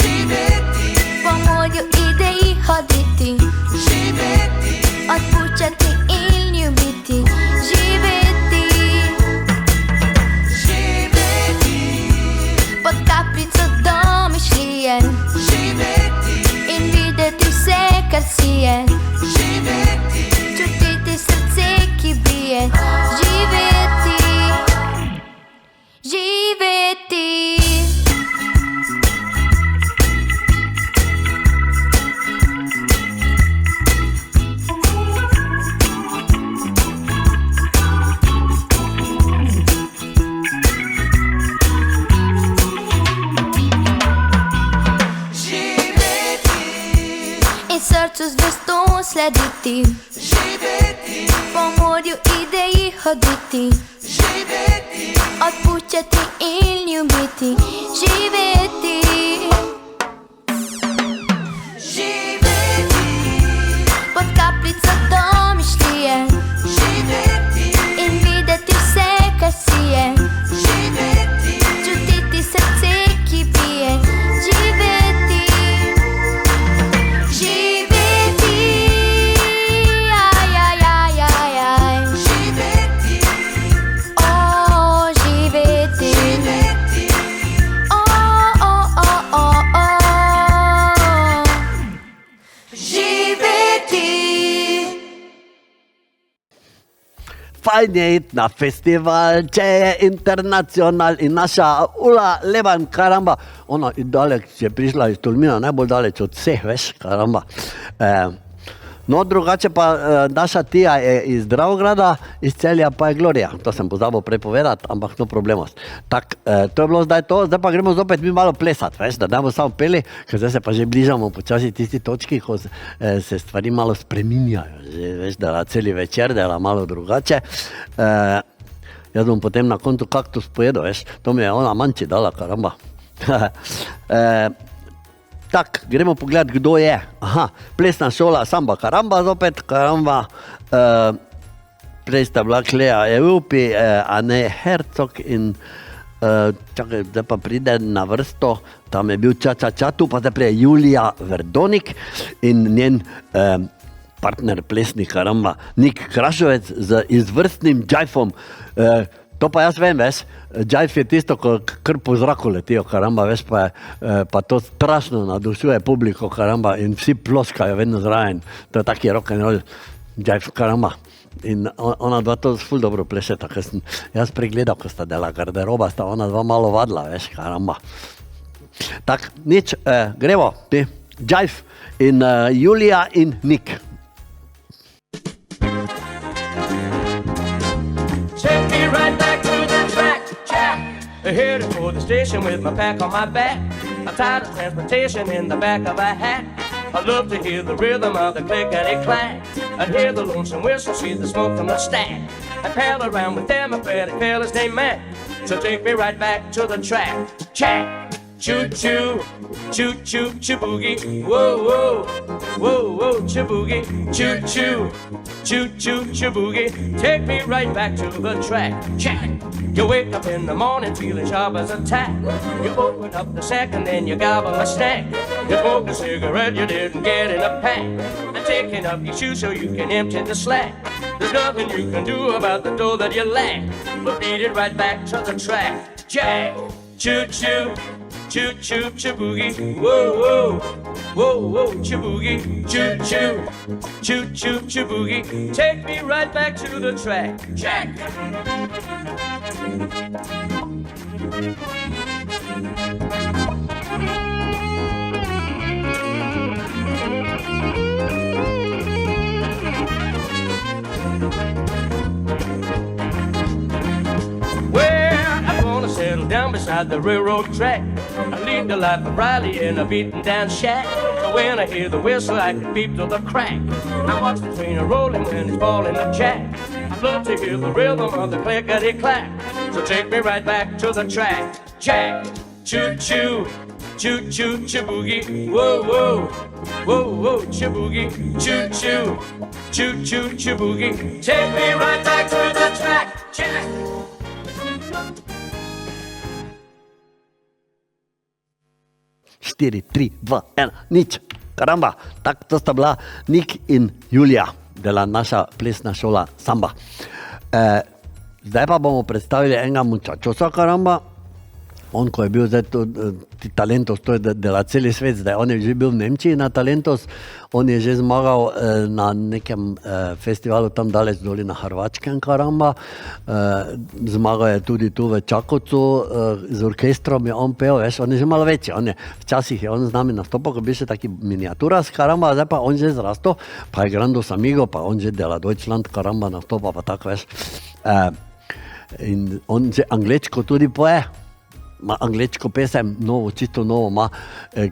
Živeti. Po morju idej hoditi. Živeti. Odpuščati in ljubiti. Živeti. Pod kapljico domišljije. Živeti. In videti vse, kar si je. Živeti. Čutiti srce, ki bije. sediti, po morju ideji hoditi, odpuščati in ljubiti, živeti. Pod kapljico domišljije, in videti vse, kar si je, čutiti srce, ki bije, živeti. Živeti, aj, aj, aj, aj, aj. O, živeti. O, o, o, o, o. Živeti. Fajn je iti na festival, če je internacional in naša Ula Leban, karamba, ona je daleč, je prišla iz Tolmina, najbolj daleč od vseh, veš, karamba. No, drugače pa naša Tija je iz Dravograda, iz Celja pa je Gloria. To sem pozabil prepovedati, ampak no problemos. Tak, to je bilo zdaj to, zdaj pa gremo zopet mi malo plesati, veš, da ne bomo samo peli, ker zdaj se pa že bližamo počasi tisti točki, ko se stvari malo spreminjajo, že, veš, da celi večer dela malo drugače. Jaz bom potem na koncu kaktus pojedel, veš, to mi je ona manči dala, karamba. Tak, gremo pogledat, kdo je. Aha, plesna šola Samba Karamba zopet, karamba. Prej sta bila Klea Eupi, Ane Hercog in čakaj, zdaj pa pride na vrsto, tam je bil Ča, tu pa zdaj prije Julija Verdonik in njen partner plesni, karamba, Nik Krašovec z izvrstnim džajfom. To pa jaz vem, veš, džajf je tisto, ko kar po zraku letijo, karamba, veš, pa to strašno nadušuje publiko, karamba, in vsi ploskajo vedno zraven. To je taki rock and roll džajf, karamba. In ona dva to ful dobro plešeta, ker sem jaz pregledal, ko sta dela garderoba, sta ona dva malo vadla, veš, karamba. Tak, nič, gremo, ti, džajf in Julija in Nik. Take me right back to the track, Jack. Headed for the station with my pack on my back. I'm tired of transportation in the back of a hat. I love to hear the rhythm of the clickety-clack. I hear the lonesome whistle, see the smoke from the stack. I pal around with Democratic fellas named Mac. So take me right back to the track, Jack. Choo-choo, choo-choo, choo-boogie, whoa, whoa, whoa, whoa, choo-boogie, choo-choo, choo-choo, choo-boogie. Take me right back to the track, check. You wake up in the morning feeling sharp as a tack. You open up the sack and then you gobble a snack. You smoke a cigarette you didn't get in a pack. And taking up your shoes so you can empty the slack. There's nothing you can do about the dough that you lack. But beat it right back to the track, jack. Choo-choo, choo-choo, choo-boogie, whoa, whoa, whoa, whoa, choo-boogie, choo-choo, choo-choo, choo-boogie. Take me right back to the track, Jack. Settle down beside the railroad track. I lead the life of Riley in a beaten down shack. So when I hear the whistle, I can beep to the crack. I watch the train a-rolling when it's falling a jack. I love to hear the rhythm of the clickety-clack. So take me right back to the track, Jack. Choo-choo, choo-choo, choo-boogie, whoa, whoa, whoa, whoa, choo-boogie, choo-choo, choo-choo, choo-boogie. Take me right back to the track, Jack. 4, 3, 2, 1, nič. Karamba, tak to sta bila Nik in Julija, dela naša plesna šola Samba. Zdaj pa bomo predstavili enega mučačosa, karamba. On, ko je bil zdaj ti Talentos, to je dela celi svet, zdaj on je že bil v Nemčiji na Talentos, on je že zmagal na nekem festivalu tam daleč doli na Hrvačkem, karamba. Zmagal je tudi tu v Čakovcu, z orkestrom je on pel, veš, on je že malo večji, včasih je on z nami nastopal, ko bil še taki miniaturas, karamba, zdaj pa on že zrasto, pa je Grandos Amigo, pa on že dela Deutschland, karamba, nastopa, pa tako, veš. In on že anglečko tudi poje. ima angleško pesem, novo, čisto novo ima,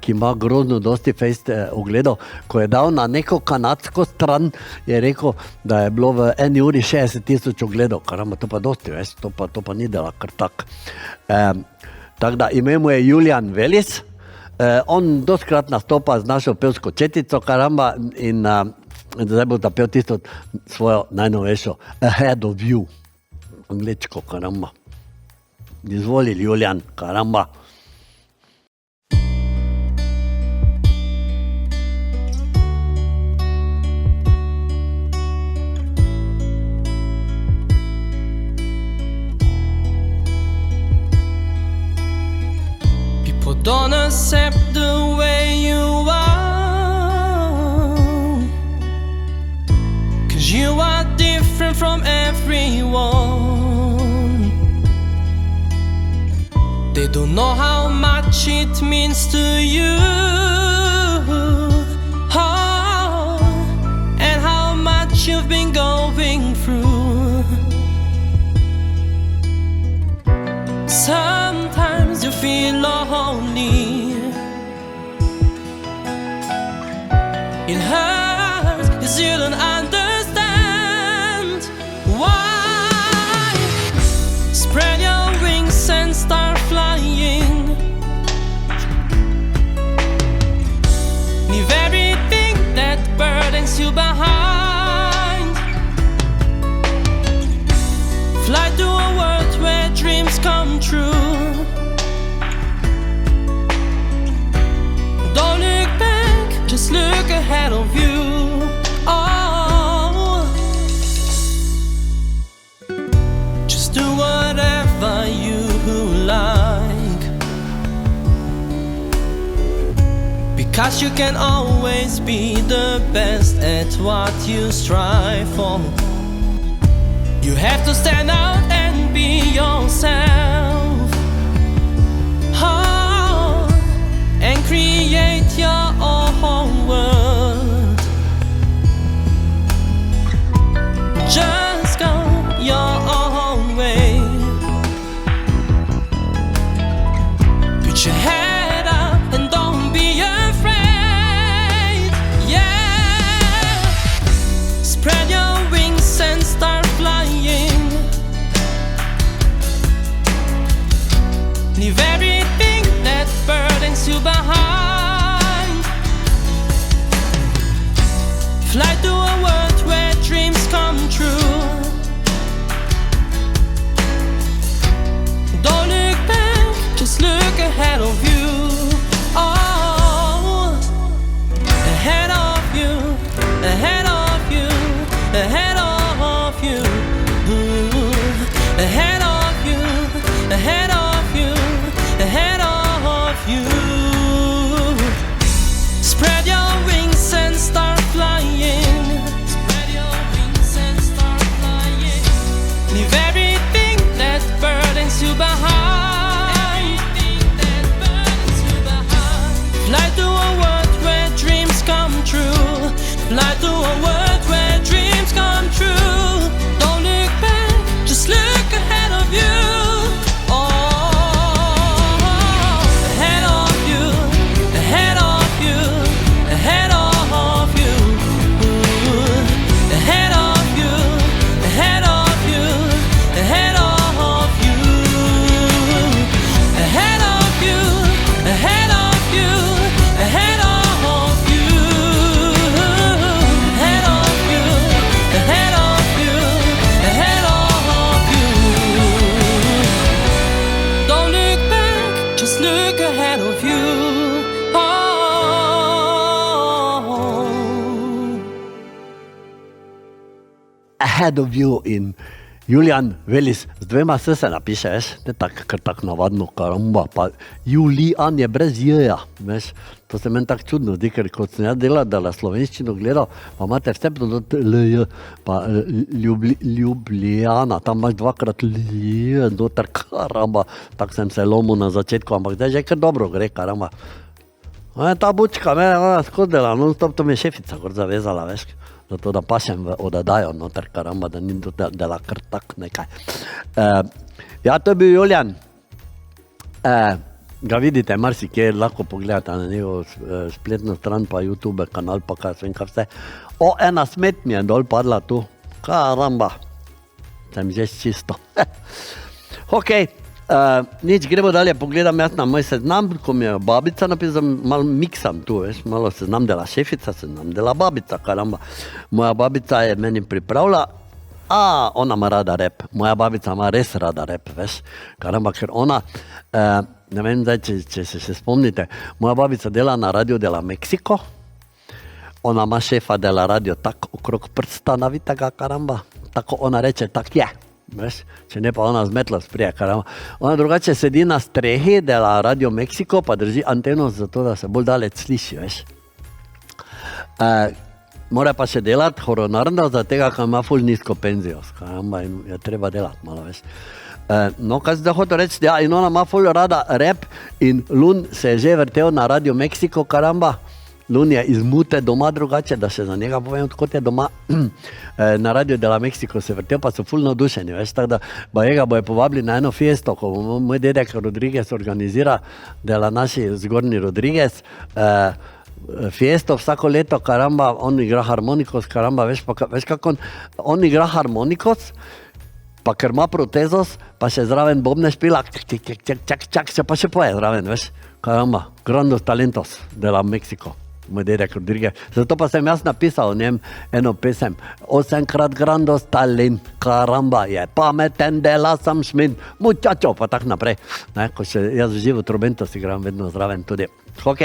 ki ima grozno dosti fejst ogledov. Ko je dal na neko kanadsko stran, je rekel, da je bilo v 1 uri 60,000 ogledov. Karamba, to pa dosti, veš, to pa ni dela kar tak. Tako da ime mu je Julian Velis. On dostkrat nastopa z našo pevsko četico, karamba, in zdaj bo zapel tisto svojo najnovejšo Ahead of You. Anglečko, karamba. Izvoli, Julian, karamba. People don't accept the way you are, 'cause you are different from everyone. They don't know how much it means to you, oh, and how much you've been going through. Sometimes you feel lonely. It hurts 'cause you don't understand why. Spread your wings and start flying. Leave everything that burdens you behind. Fly to a world where dreams come true. Don't look back, just look ahead of you. Oh, just do whatever you like, because you can always be the best at what you strive for. You have to stand out and be yourself, oh, and create your own world. Just go your own way. Put your head up and don't be afraid. Yeah, spread your wings and start flying. Leave everything that burdens you behind. Fly to a world where dreams come true. Don't look back, just look ahead of you. Oh, ahead of you, ahead of you, ahead of you. Ooh, ahead of you, ahead of you, ahead of you. Spread your wings and start flying. Spread your wings and start flying. Leave everything that burdens you behind. Everything that burdens you behind. Fly to a world where dreams come true. Fly to a world where dreams come true. Don't look back, just look ahead of you. Ahead of You in Julian Velis, z dvema s se napiše, veš, ne tako, kar tako navadno, karamba, pa Julian je brez J-ja, veš, to se meni tako čudno zdi, ker kot sem jaz delal, da na slovenščino gledal, pa imate vse do L-J, pa Ljubljana, tam imaš dvakrat L-J, doter, karamba, tako sem se lomil na začetku, ampak zdaj že kar dobro gre, karamba. Ta bučka, mene skozi dela, non stop, to mi je šefica gor zavezala, veš, zato da pašem v odadajo noter, karamba, da ni dela kar tak nekaj. Ja, to je bil Julian. ga vidite, marsikje lahko pogledate na njegovo spletno stran, pa YouTube kanal, pa kaj vem kaj vse. Ena smet mi je dol padla tu, karamba, sem že čisto. Ok, nič, gremo dalje, pogledam jaz na moj seznam, ko mi je babica napisala, malo miksam tu, veš, malo seznam dela šefica, seznam dela babica, karamba. Moja babica je meni pripravila, ona ima rada rap, moja babica ima res rada rap, veš, karamba, ker ona, ne vem zdaj, če se še spomnite, moja babica dela na Radio de la Mexico, ona ima šefa dela radio tako okrog prsta navitega, karamba, tako ona reče, tak je, veš, če ne pa ona zmetla sprije, karamba. Ona drugače sedi na strehi dela Radio Mexico, pa drži anteno zato, da se bolj daleč sliši, veš. Mora pa še delati honorarno, zato ker ima ful nizko penzijo, karamba, in je treba delati malo, veš. No, kaj zdaj hotel reči, ja, in ona ima ful rada rap in Lun se je že vrtel na Radio Mexico, karamba. Lun je iz Mute doma drugače, da še za njega povem, odkot je doma. Na Radio de la Mexico se vrtel, pa so ful navdušeni, veš, tako da bajega bojo povabili na eno fiesto, ko moj dedek Rodriguez organizira, dela naši Zgornji Rodriguez, fiesto vsako leto, karamba, on igra harmonikos, karamba, veš kako on igra harmonikos, pa ker ima protezos, pa še zraven bobne špila, čak, se pa še poje zraven, veš, karamba, grandos talentos de la Mexico, moj dedek Rodriguez. Zato pa sem jaz napisal o njem eno pesem, 8x grandos talent, karamba, je pameten, dela sam šmin, muchacho, pa tak naprej, ne, ko še jaz v živo trobentos igram vedno zraven tudi. Ok,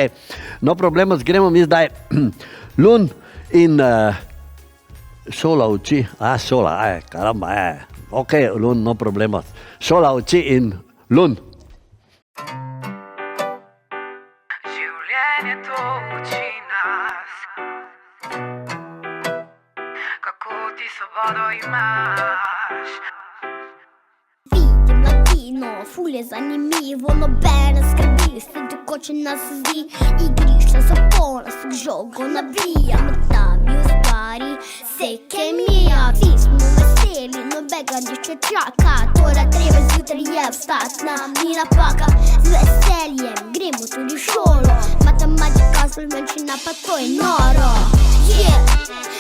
no problemos, gremo mi zdaj, Lun in šola uči, karamba, ok, Lun, no problemos, šola uči in Lun. Življenje to uči nas, kako ti svobodo imaš. Vidim latino, ful je zanimivo, nobene skrbi, se dokoče nas zdi. Igrišča so polna, vsak žogo nabija, med nami ustvari se kemija. Vsi smo veseli, nobega nič čaka, torej treba zjutraj je vstat, nam ni napaka. Z veseljem gremo tudi v šolo, matematika, slovenščina, pa to je noro.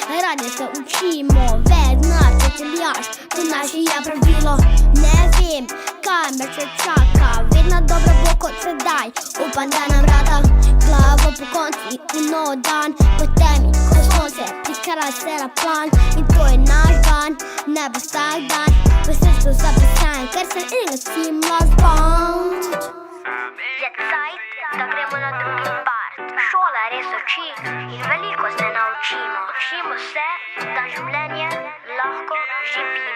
Radi se učimo, vedno četeljaš, to naše je pravilo. Ne vem, kaj me še čaka, vedno dobro bo kot sedaj, upam, da nam rada glavo po konci in nov dan, po temi, ko sonce prikara se na plan. In to je naš dan, ne bo vsak dan, v srcu zapisan, ker se enega si mlazband. Je cajt, da gremo na drugi part, šola res uči in veliko se naučimo. Učimo se, da življenje lahko živimo.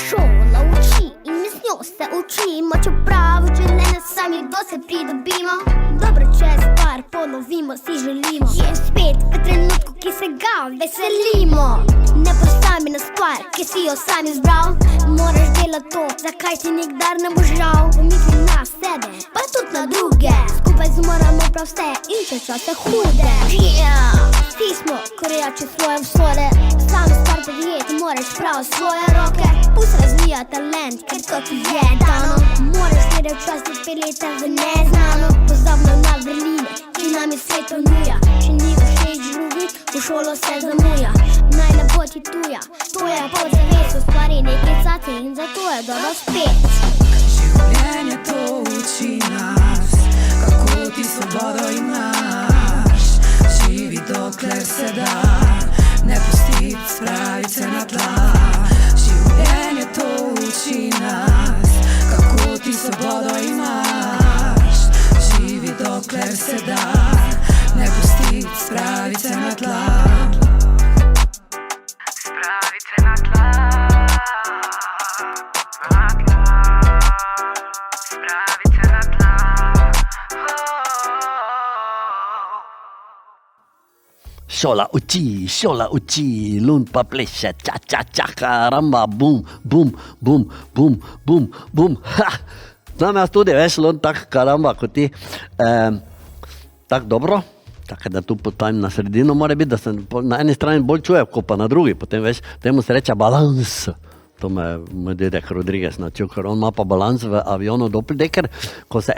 Šola uči in mi z njo se učimo, čeprav v življenju sami dosti pridobimo. Dobro, če stvar ponovimo, si želimo. Je spet v trenutku, ki se ga veselimo. Ne postavi na stvar, ki si jo sam izbral. Moraš delati to, zakaj ti nikdar ne bo žal. Pomisli na sebe, pa tudi na druge. Skupaj zmoramo prav vse in če čase hude. Vsi smo korejači svoje usode, sam stvar podjeti moraš prav svoje roke. Pust razvija talent, ker to ti je dano. Moraš glede včasih pelete v neznano. Pozabno na vrline, ki nam je svet ponuja. Če ni všeč drugi, v šolo se zamuja. Naj ne bo ti tuja, to je podzavest, ustvari nekaj zate in zato je dobro spet. Življenje to uči nas, kako ti svobodo imaš. Živi dokler se da, ne pusti spraviti se na tla. Življenje to uči nas, kako ti svobodo imaš. Živi dokler se da, ne pusti spraviti se na tla. Spraviti se na tla, na tla, spraviti se na tla. Šola uči, Lun pa pleše, karamba, bum, bum, bum, bum, bum, bum, ha! Znam jaz tudi, veš, Lun, tak karamba, kot ti, tak dobro, tako da tu potem na sredino mora biti, da se na eni strani bolj čuje, kot pa na drugi, potem veš, temu se reče balans, To me moj dedek Rodriguez naučil, ker on ima pa balans v avionu doppeldecker, ko se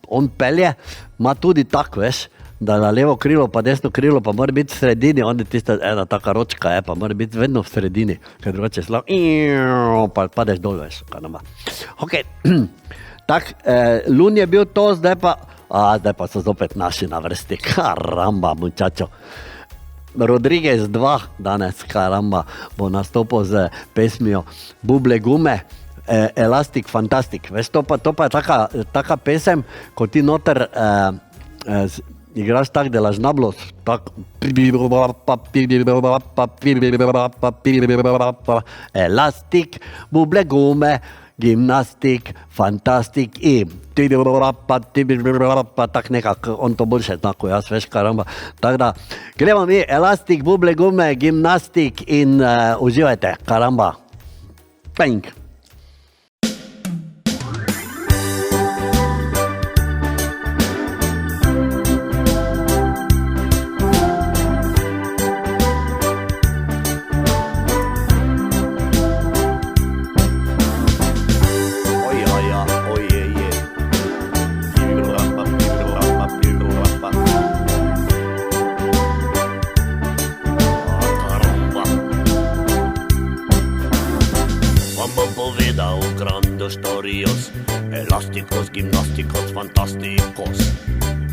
on pelje, ima tudi tak, veš, da na levo krilo pa desno krilo pa mora biti v sredini, on je tista ena taka ročka, pa mora biti vedno v sredini, ker drugače pa padeš dol, veš, kanama. Ok, tak, Lun je bil to, zdaj pa so zopet naši na vrsti, karamba, mučačo. Rodriguez 2 danes, karamba, bo nastopil z pesmijo Buble gume, Elastic Fantastic. Veš, to pa je taka pesem, ko ti noter igraš tak, delaš nablos, tak Elastic, buble gume, gimnastik, fantastik in tak nekako, on to boljše zna, ko jaz, veš, karamba. Tako da, gremo mi, elastik, buble gume, gimnastik in uživajte, karamba. Pink. Elásticos, gimnásticos, fantásticos.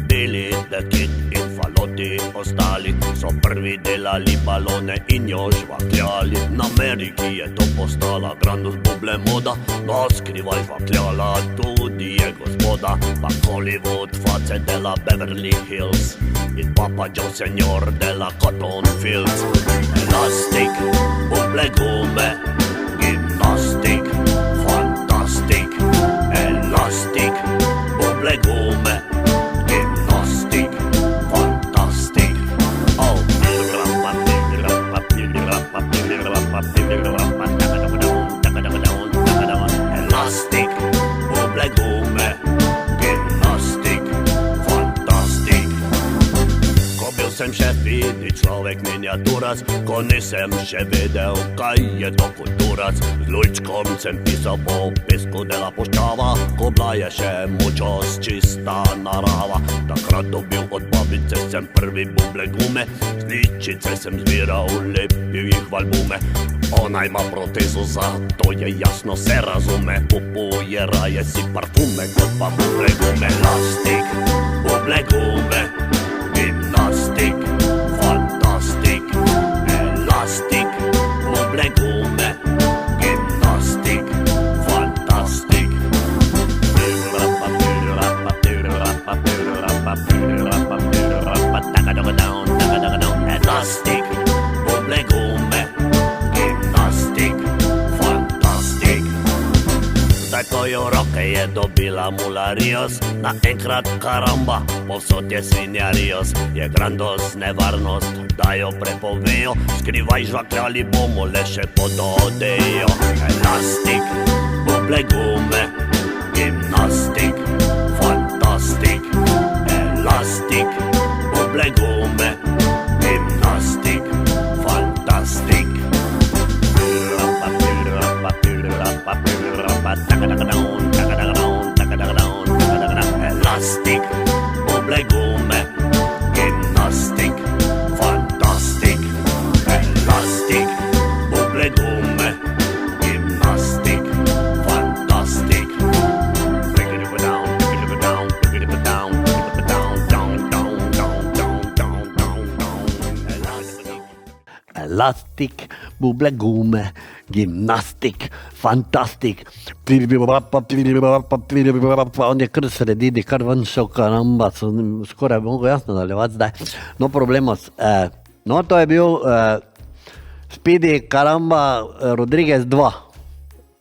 Billy the Kid in faloti ostali so prvi delali balone in jo žvakljali. Na Ameriki je to postala grandus buble moda, no skrivaj žvakljala tudi je gospoda. Pa Hollywood face dela Beverly Hills in Papa Joe Senior dela Cotton Fields. Elastic, buble gume, gimnastik, fantastik. Elastic, buble gume, gimnastik, fantastik. Oh, elastic, buble gume, gimnastik, fantastik. Ko bil sem še vidni človek miniaturac, ko nisem še vedel, kaj je to kulturac. Z lujčkom sem pisal po pesku dela poščava, ko bila je še močos čista narava. Takrat dobil od babice sem prvi buble gume, z ličice sem zbiral, lepil jih v albume. Ona ima protezo, zato je jasno se razume, kupuje raje si parfume, kot pa buble gume. Elastik, buble gume, gimnastik, fantastik. Elastik, buble gume, gimnastik, fantastik. Elastik, buble gume, gimnastik, fantastik. Zdaj ko jo roke je dobila mularios, naenkrat karamba, povsod je svinjarios. Je grandos nevarnost, da jo prepovejo, skrivaj žvakljali bomo le še pod odejo. Elastik, buble gume, gimnastik, fantastik. Elastik, buble gume, gimnastik, fantastik. Elastik, buble gume, gimnastik, fantastik. Elastik, buble gume, gimnastik, fantastik. Pick it up down, pick it up down, pick it up down, pick it up down, down, down, down, down, down, down, down. Elastik, buble gume, gimnastik, fantastik. On je kar sredini, kar ven šel, karamba, skoraj mogo jasno nadaljevati zdaj. No problemos, no to je bil Speedy, karamba, Rodriguez 2.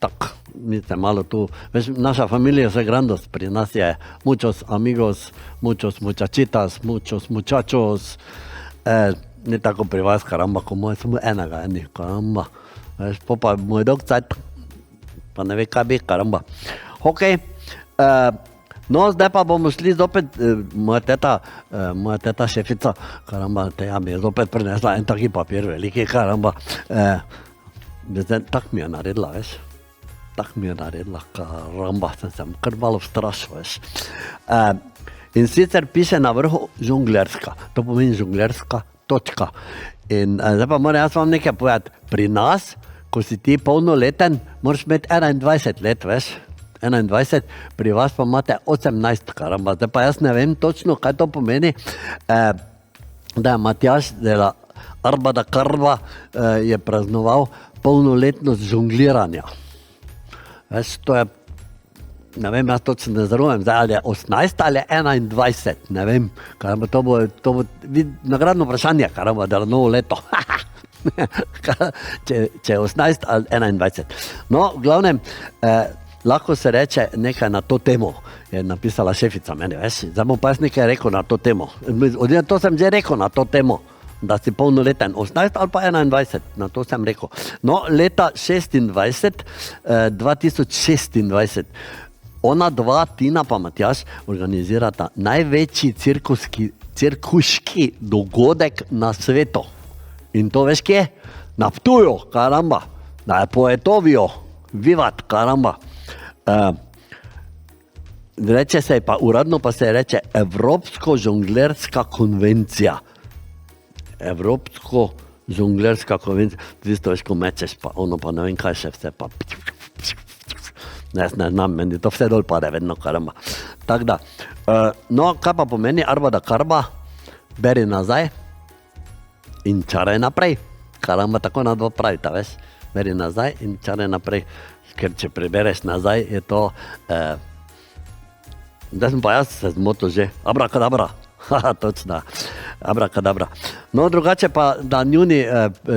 Tak, vidite malo tu, veš, naša familija je grandos, pri nas je muchos amigos, muchos muchachitas, muchos muchachos, ni tako pri vas, karamba, ko moje samo enega, karamba. Veš, pa moj dolg cajt, pa ne ve, kaj bi, karamba. Ok, no, zdaj pa bomo šli zopet, moja teta šefica, karamba, te ja mi je zopet prinesla en taki papir veliki, karamba, Tak mi je naredila, veš. Tak mi je naredila, karamba, sem se kar malo vstrašil, veš. In sicer piše na vrhu žonglerska, to pomeni žonglerska točka. In zdaj pa moram jaz vam nekaj povedati, pri nas, ko si ti polnoleten, moraš imeti 21 let, veš, 21, pri vas pa imate 18, karamba, zdaj pa jaz ne vem točno, kaj to pomeni, da je Matjaž dela Arbada Karba je praznoval polnoletnost žongliranja. Veš, to je, ne vem, jaz točno ne zarumem, zdaj ali je 18 ali je 21, ne vem, karamba, to bo nagradno vprašanje, karamba, da je novo leto. če je 18 ali 21. No, v glavnem, lahko se reče nekaj na to temo, je napisala šefica meni, veš, zdaj bom pa jaz nekaj rekel na to temo. To sem že rekel na to temo, da si polnoleten, 18 ali pa 21, na to sem rekel. No, leta 2026, ona dva, Tina pa Matjaž, organizirata največji cirkuški dogodek na svetu. In to veš kje? Na Ptuju, karamba, na Poetoviju, vivat, karamba. Reče se pa, uradno pa se reče Evropsko žonglerska konvencija. Evropsko žonglerska konvencija, tisto veš, ko mečeš pa ono pa ne vem kaj še vse pa. Ne znam, meni to vse dol pade vedno, karamba. Tako da, no, kaj pa pomeni Arbada Karba? Beri nazaj in čaraj naprej. Karamba, tako na dva pravita, veš. Beri nazaj in čaraj naprej. Ker če prebereš nazaj, je to... Da sem pa jaz se zmotil že. Abrakadabra. Haha, točno. Abrakadabra. No, drugače pa na njuni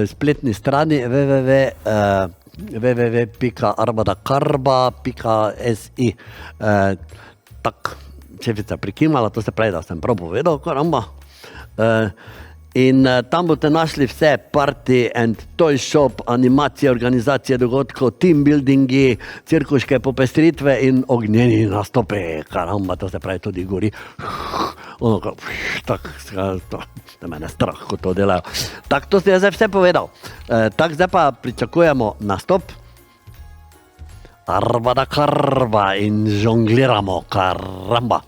spletni strani www.arbadakarba.si tak, šefica prikimala, to se pravi, da sem prav povedal, karamba. In tam boste našli vse, party and toy shop, animacije, organizacije dogodkov, team buildingi, cirkuške popestritve in ognjeni nastope. Karamba, to se pravi, tudi gori. Ono, tako, da mene strah, ko to delajo. Tako, to sem zdaj vse povedal. Tako, zdaj pa pričakujemo nastop. Arbada Karba in žongliramo, karamba.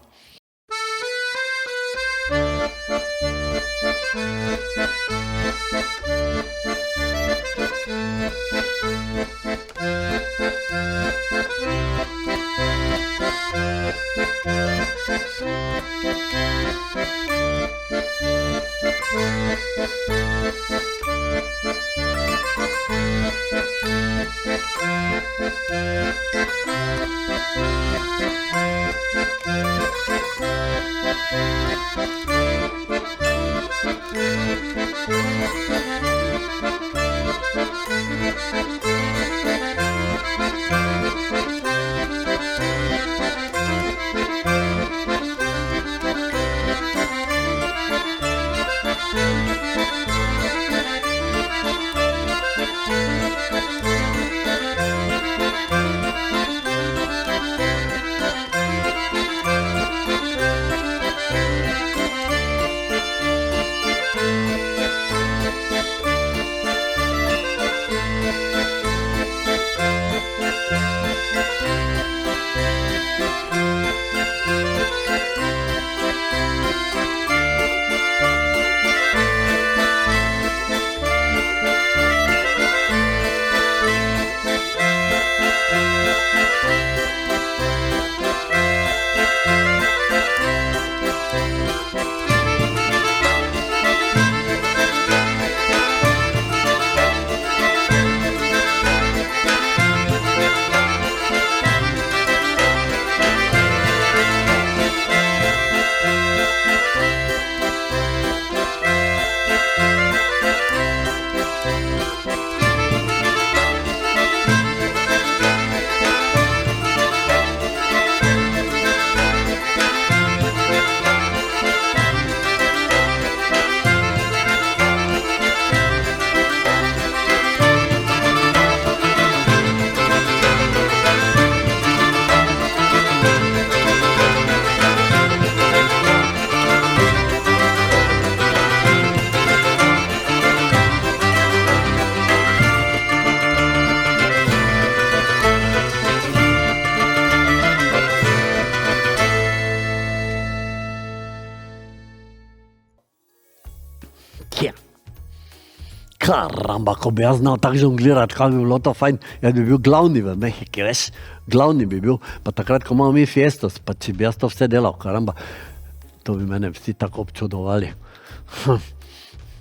Karamba, ko bi jaz znal tako žonglirati, kako bi bilo to fajn, jaz bi bil glavni v Mehiki, veš, glavni bi bil, pa takrat, ko imamo mi fiestos, pa če bi jaz to vse delal, karamba, to bi mene vsi tako občudovali.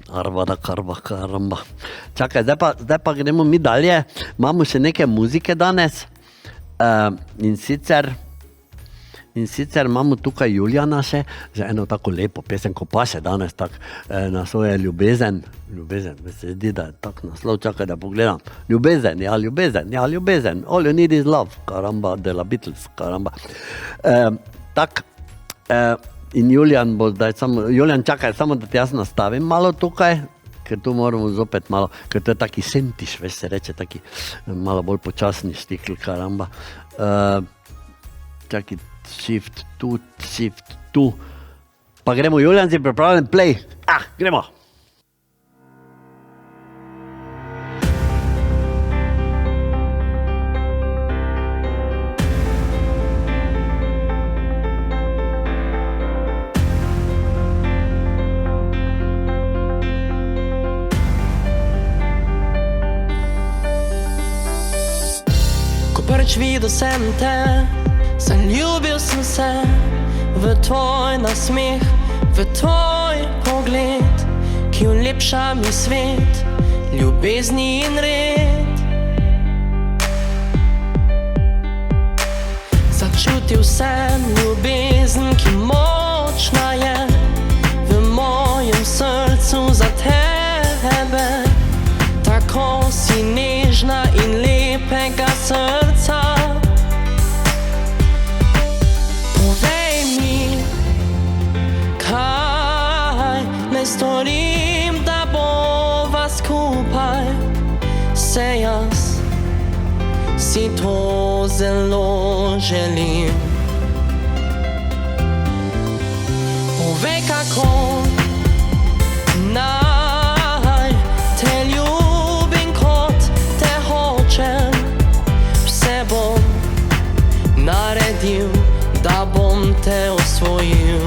Karamba. Čakaj, zdaj pa gremo mi dalje, imamo še neke muzike danes, in sicer imamo tukaj Julijana še, za eno tako lepo pesem, ko pa še danes tak, naslov je Ljubezen, me se zdi, da je tak naslov, čakaj, da pogledam, Ljubezen, all you need is love, karamba, de la Beatles, karamba. In Julijan bo zdaj Julijan, čakaj, samo da ti jaz nastavim malo tukaj, ker tu moramo zopet malo, ker to je taki sentiš, veš se reče, taki malo bolj počasni štikl, karamba. Čakaj, shift tu. Pa gremo, Julijan, si pripravljen, play. Gremo. Prvič videl sem te, zaljubil sem se v tvoj nasmeh, v tvoj pogled, ki ulepša mi svet, ljubezni in red. Začutil sem ljubezen, ki močna je v mojem srcu za tebe. Tako si nežna in lepega srca. Povej mi, kaj naj storim, da bova skupaj. Se jaz si to zelo želim. Povej, kako naj te ljubim, kot te hočem. Vse bom naredil, da bom te osvojil.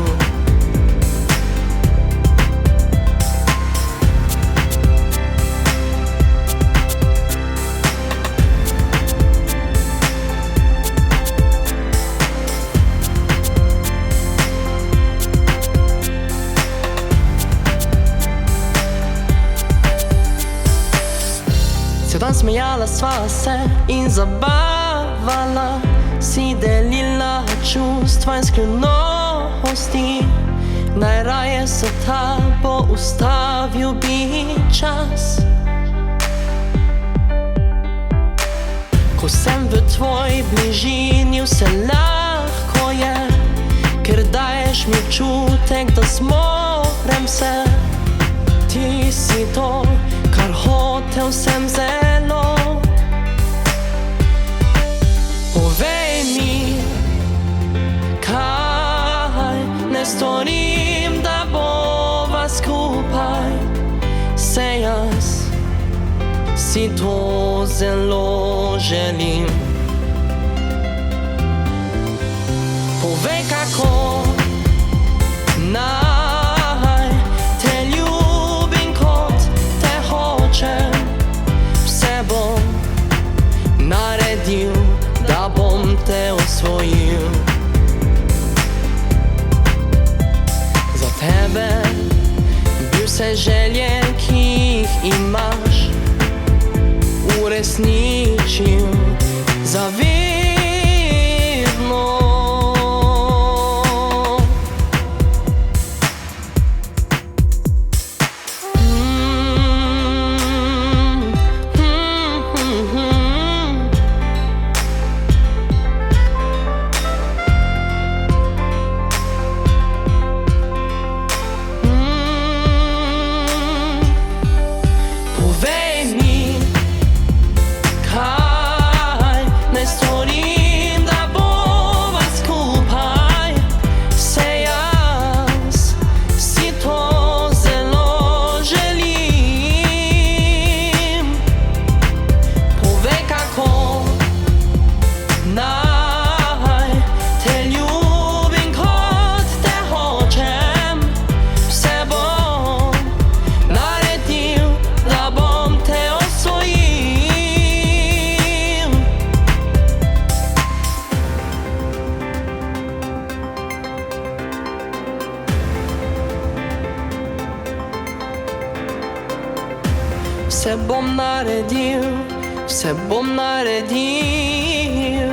Cel dan smejala sva se in zabavala, si delila čustva in skrivnosti. Najraje s tabo ustavil bi čas. Ko sem v tvoji bližini, vse lahko je, ker daješ mi občutek, da zmorem se. Ti si to, kar hotel sem zelo. Povej mi, kaj ne storim, da bova skupaj. Se jaz si to zelo želim. Povej, kako naj te ljubim, kot te hočem. Vse bom naredil, da bom te osvojil. Za tebe bi vse želje, ki jih imaš, uresničil za vedno. Povej mi, naredil, vse bom naredil,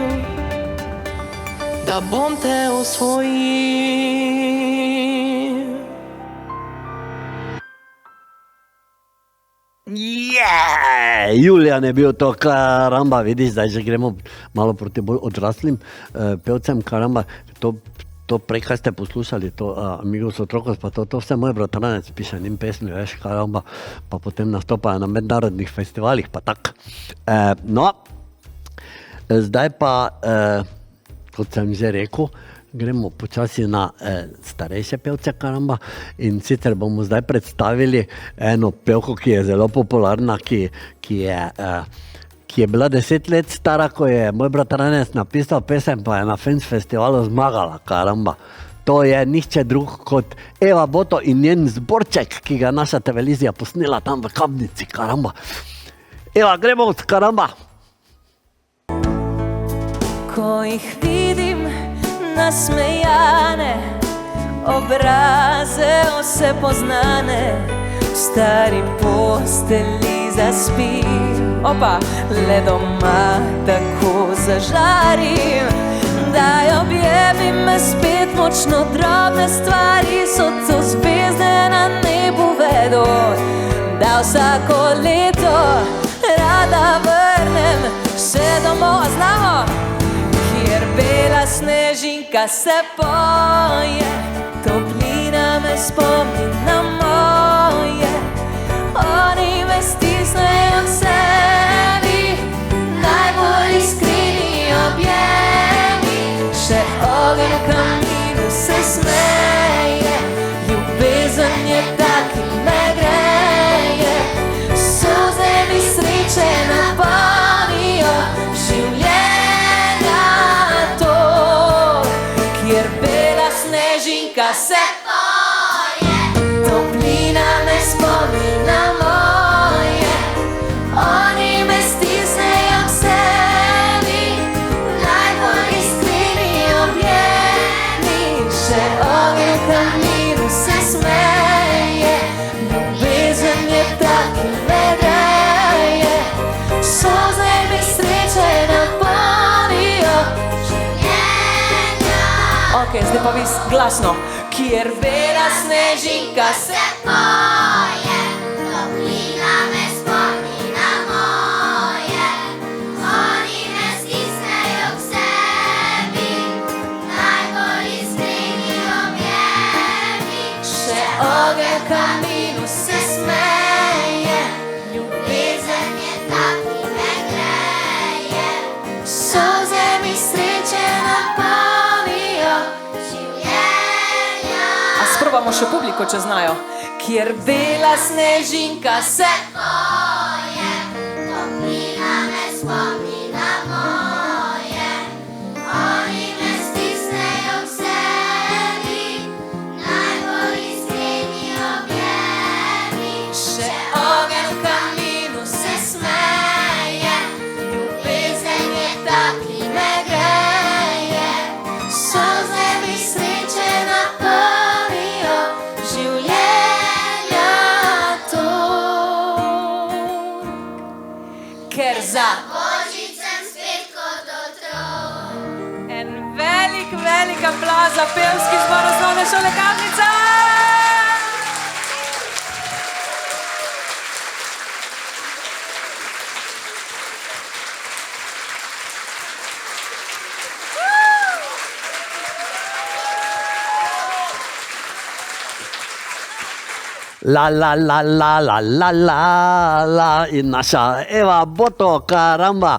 da bom te osvojil. Julijan je bil to, karamba, vidiš, zdaj že gremo malo proti bolj odraslim pevcem, karamba, to prej, kaj ste poslušali, to Amigos Otrokos, pa to vse moj bratranec piše njim pesmi, veš, karamba, pa potem nastopajo na mednarodnih festivalih, pa tak. No, zdaj pa, kot sem že rekel, gremo počasi na starejše pevce, karamba, in sicer bomo zdaj predstavili eno pevko, ki je zelo popularna, ki je bila 10 let stara, ko je moj bratranec napisal pesem, pa je na Fens festivalu zmagala, karamba. To je nihče drug kot Eva Boto in njen zborček, ki ga naša televizija posnela tam v Kamnici, karamba. Eva, gremo, karamba. Ko jih vidim nasmejane, obraze vse poznane, v stari posteli zaspim, opa, le doma tako zažarim, daj objevi me spet močno, drobne stvari so to zvezde na nebu vedo, da vsako leto rada vrnem vse domov, znamo, kjer bela snežinka se poje, toplina me spomni na moje, oni me stisnejo k sebi, najbolj iskreni objemi, še ogenj v kaminu se smeje, ljubezen je tak, ki me greje, solze mi sreče napolnijo življenja to, kjer bela snežinka se poje, toplina me spomni na moje, oni me stisnejo k sebi, najbolj iskreni objemi, še ogenj v kaminu se smeje, ljubezen je tak, ki me greje, solze mi sreče napolnijo življenja. Ok, zdaj pa vi glasno. Kjer bela snežinka se poje, toplina me spomni na moje, oni me stisnejo k sebi, najbolj iskreni objemi, še ogenj v kaminu se smeje, ljubezen je tak, ki me greje, solze mi sreče napolnijo življenja. A sprobamo še publiko, če znajo. Kjer bela snežinka se poje, toplina me spomni na moje, oni me stisnejo k sebi, najbolj iskreni objemi, še ogenj v kaminu se smeje, ljubezen je tak, ki me greje, solze mi sreče napolnijo življenja to, ker za Božič sem spet kot otrok. En velik aplavz za pevski zbor Osnovne šole Kamnica. La la la la la la la la in naša Eva Boto, karamba.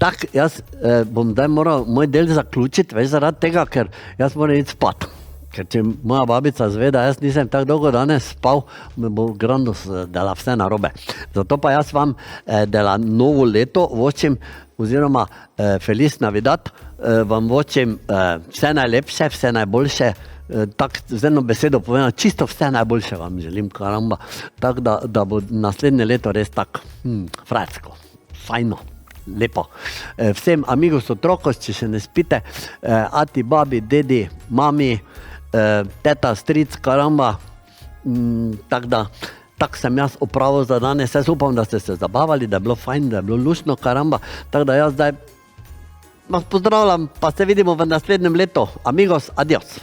Tak, jaz bom zdaj moral moj del zaključiti, veš, zaradi tega, ker jaz moram iti spat. Ker če moja babica zve, da jaz nisem tako dolgo danes spal, me bo Grandus dela vse narobe. Zato pa jaz vam dela novo leto vočim, oziroma Feliz Navidad, vam vočim vse najlepše, vse najboljše, tako z eno besedo povedano, čisto vse najboljše vam želim, karamba, tako da bo naslednje leto res tako fratsko, fajno, lepo. Vsem Amigos Otrokos, če še ne spite, ati, babi, dedi, mami, teta, stric, karamba, tako da tako sem jaz opravil za danes. Jaz upam, da ste se zabavali, da je bilo fajn, da je bilo luštno, karamba. Tako da jaz zdaj vas pozdravljam, pa se vidimo v naslednjem letu. Amigos, adios.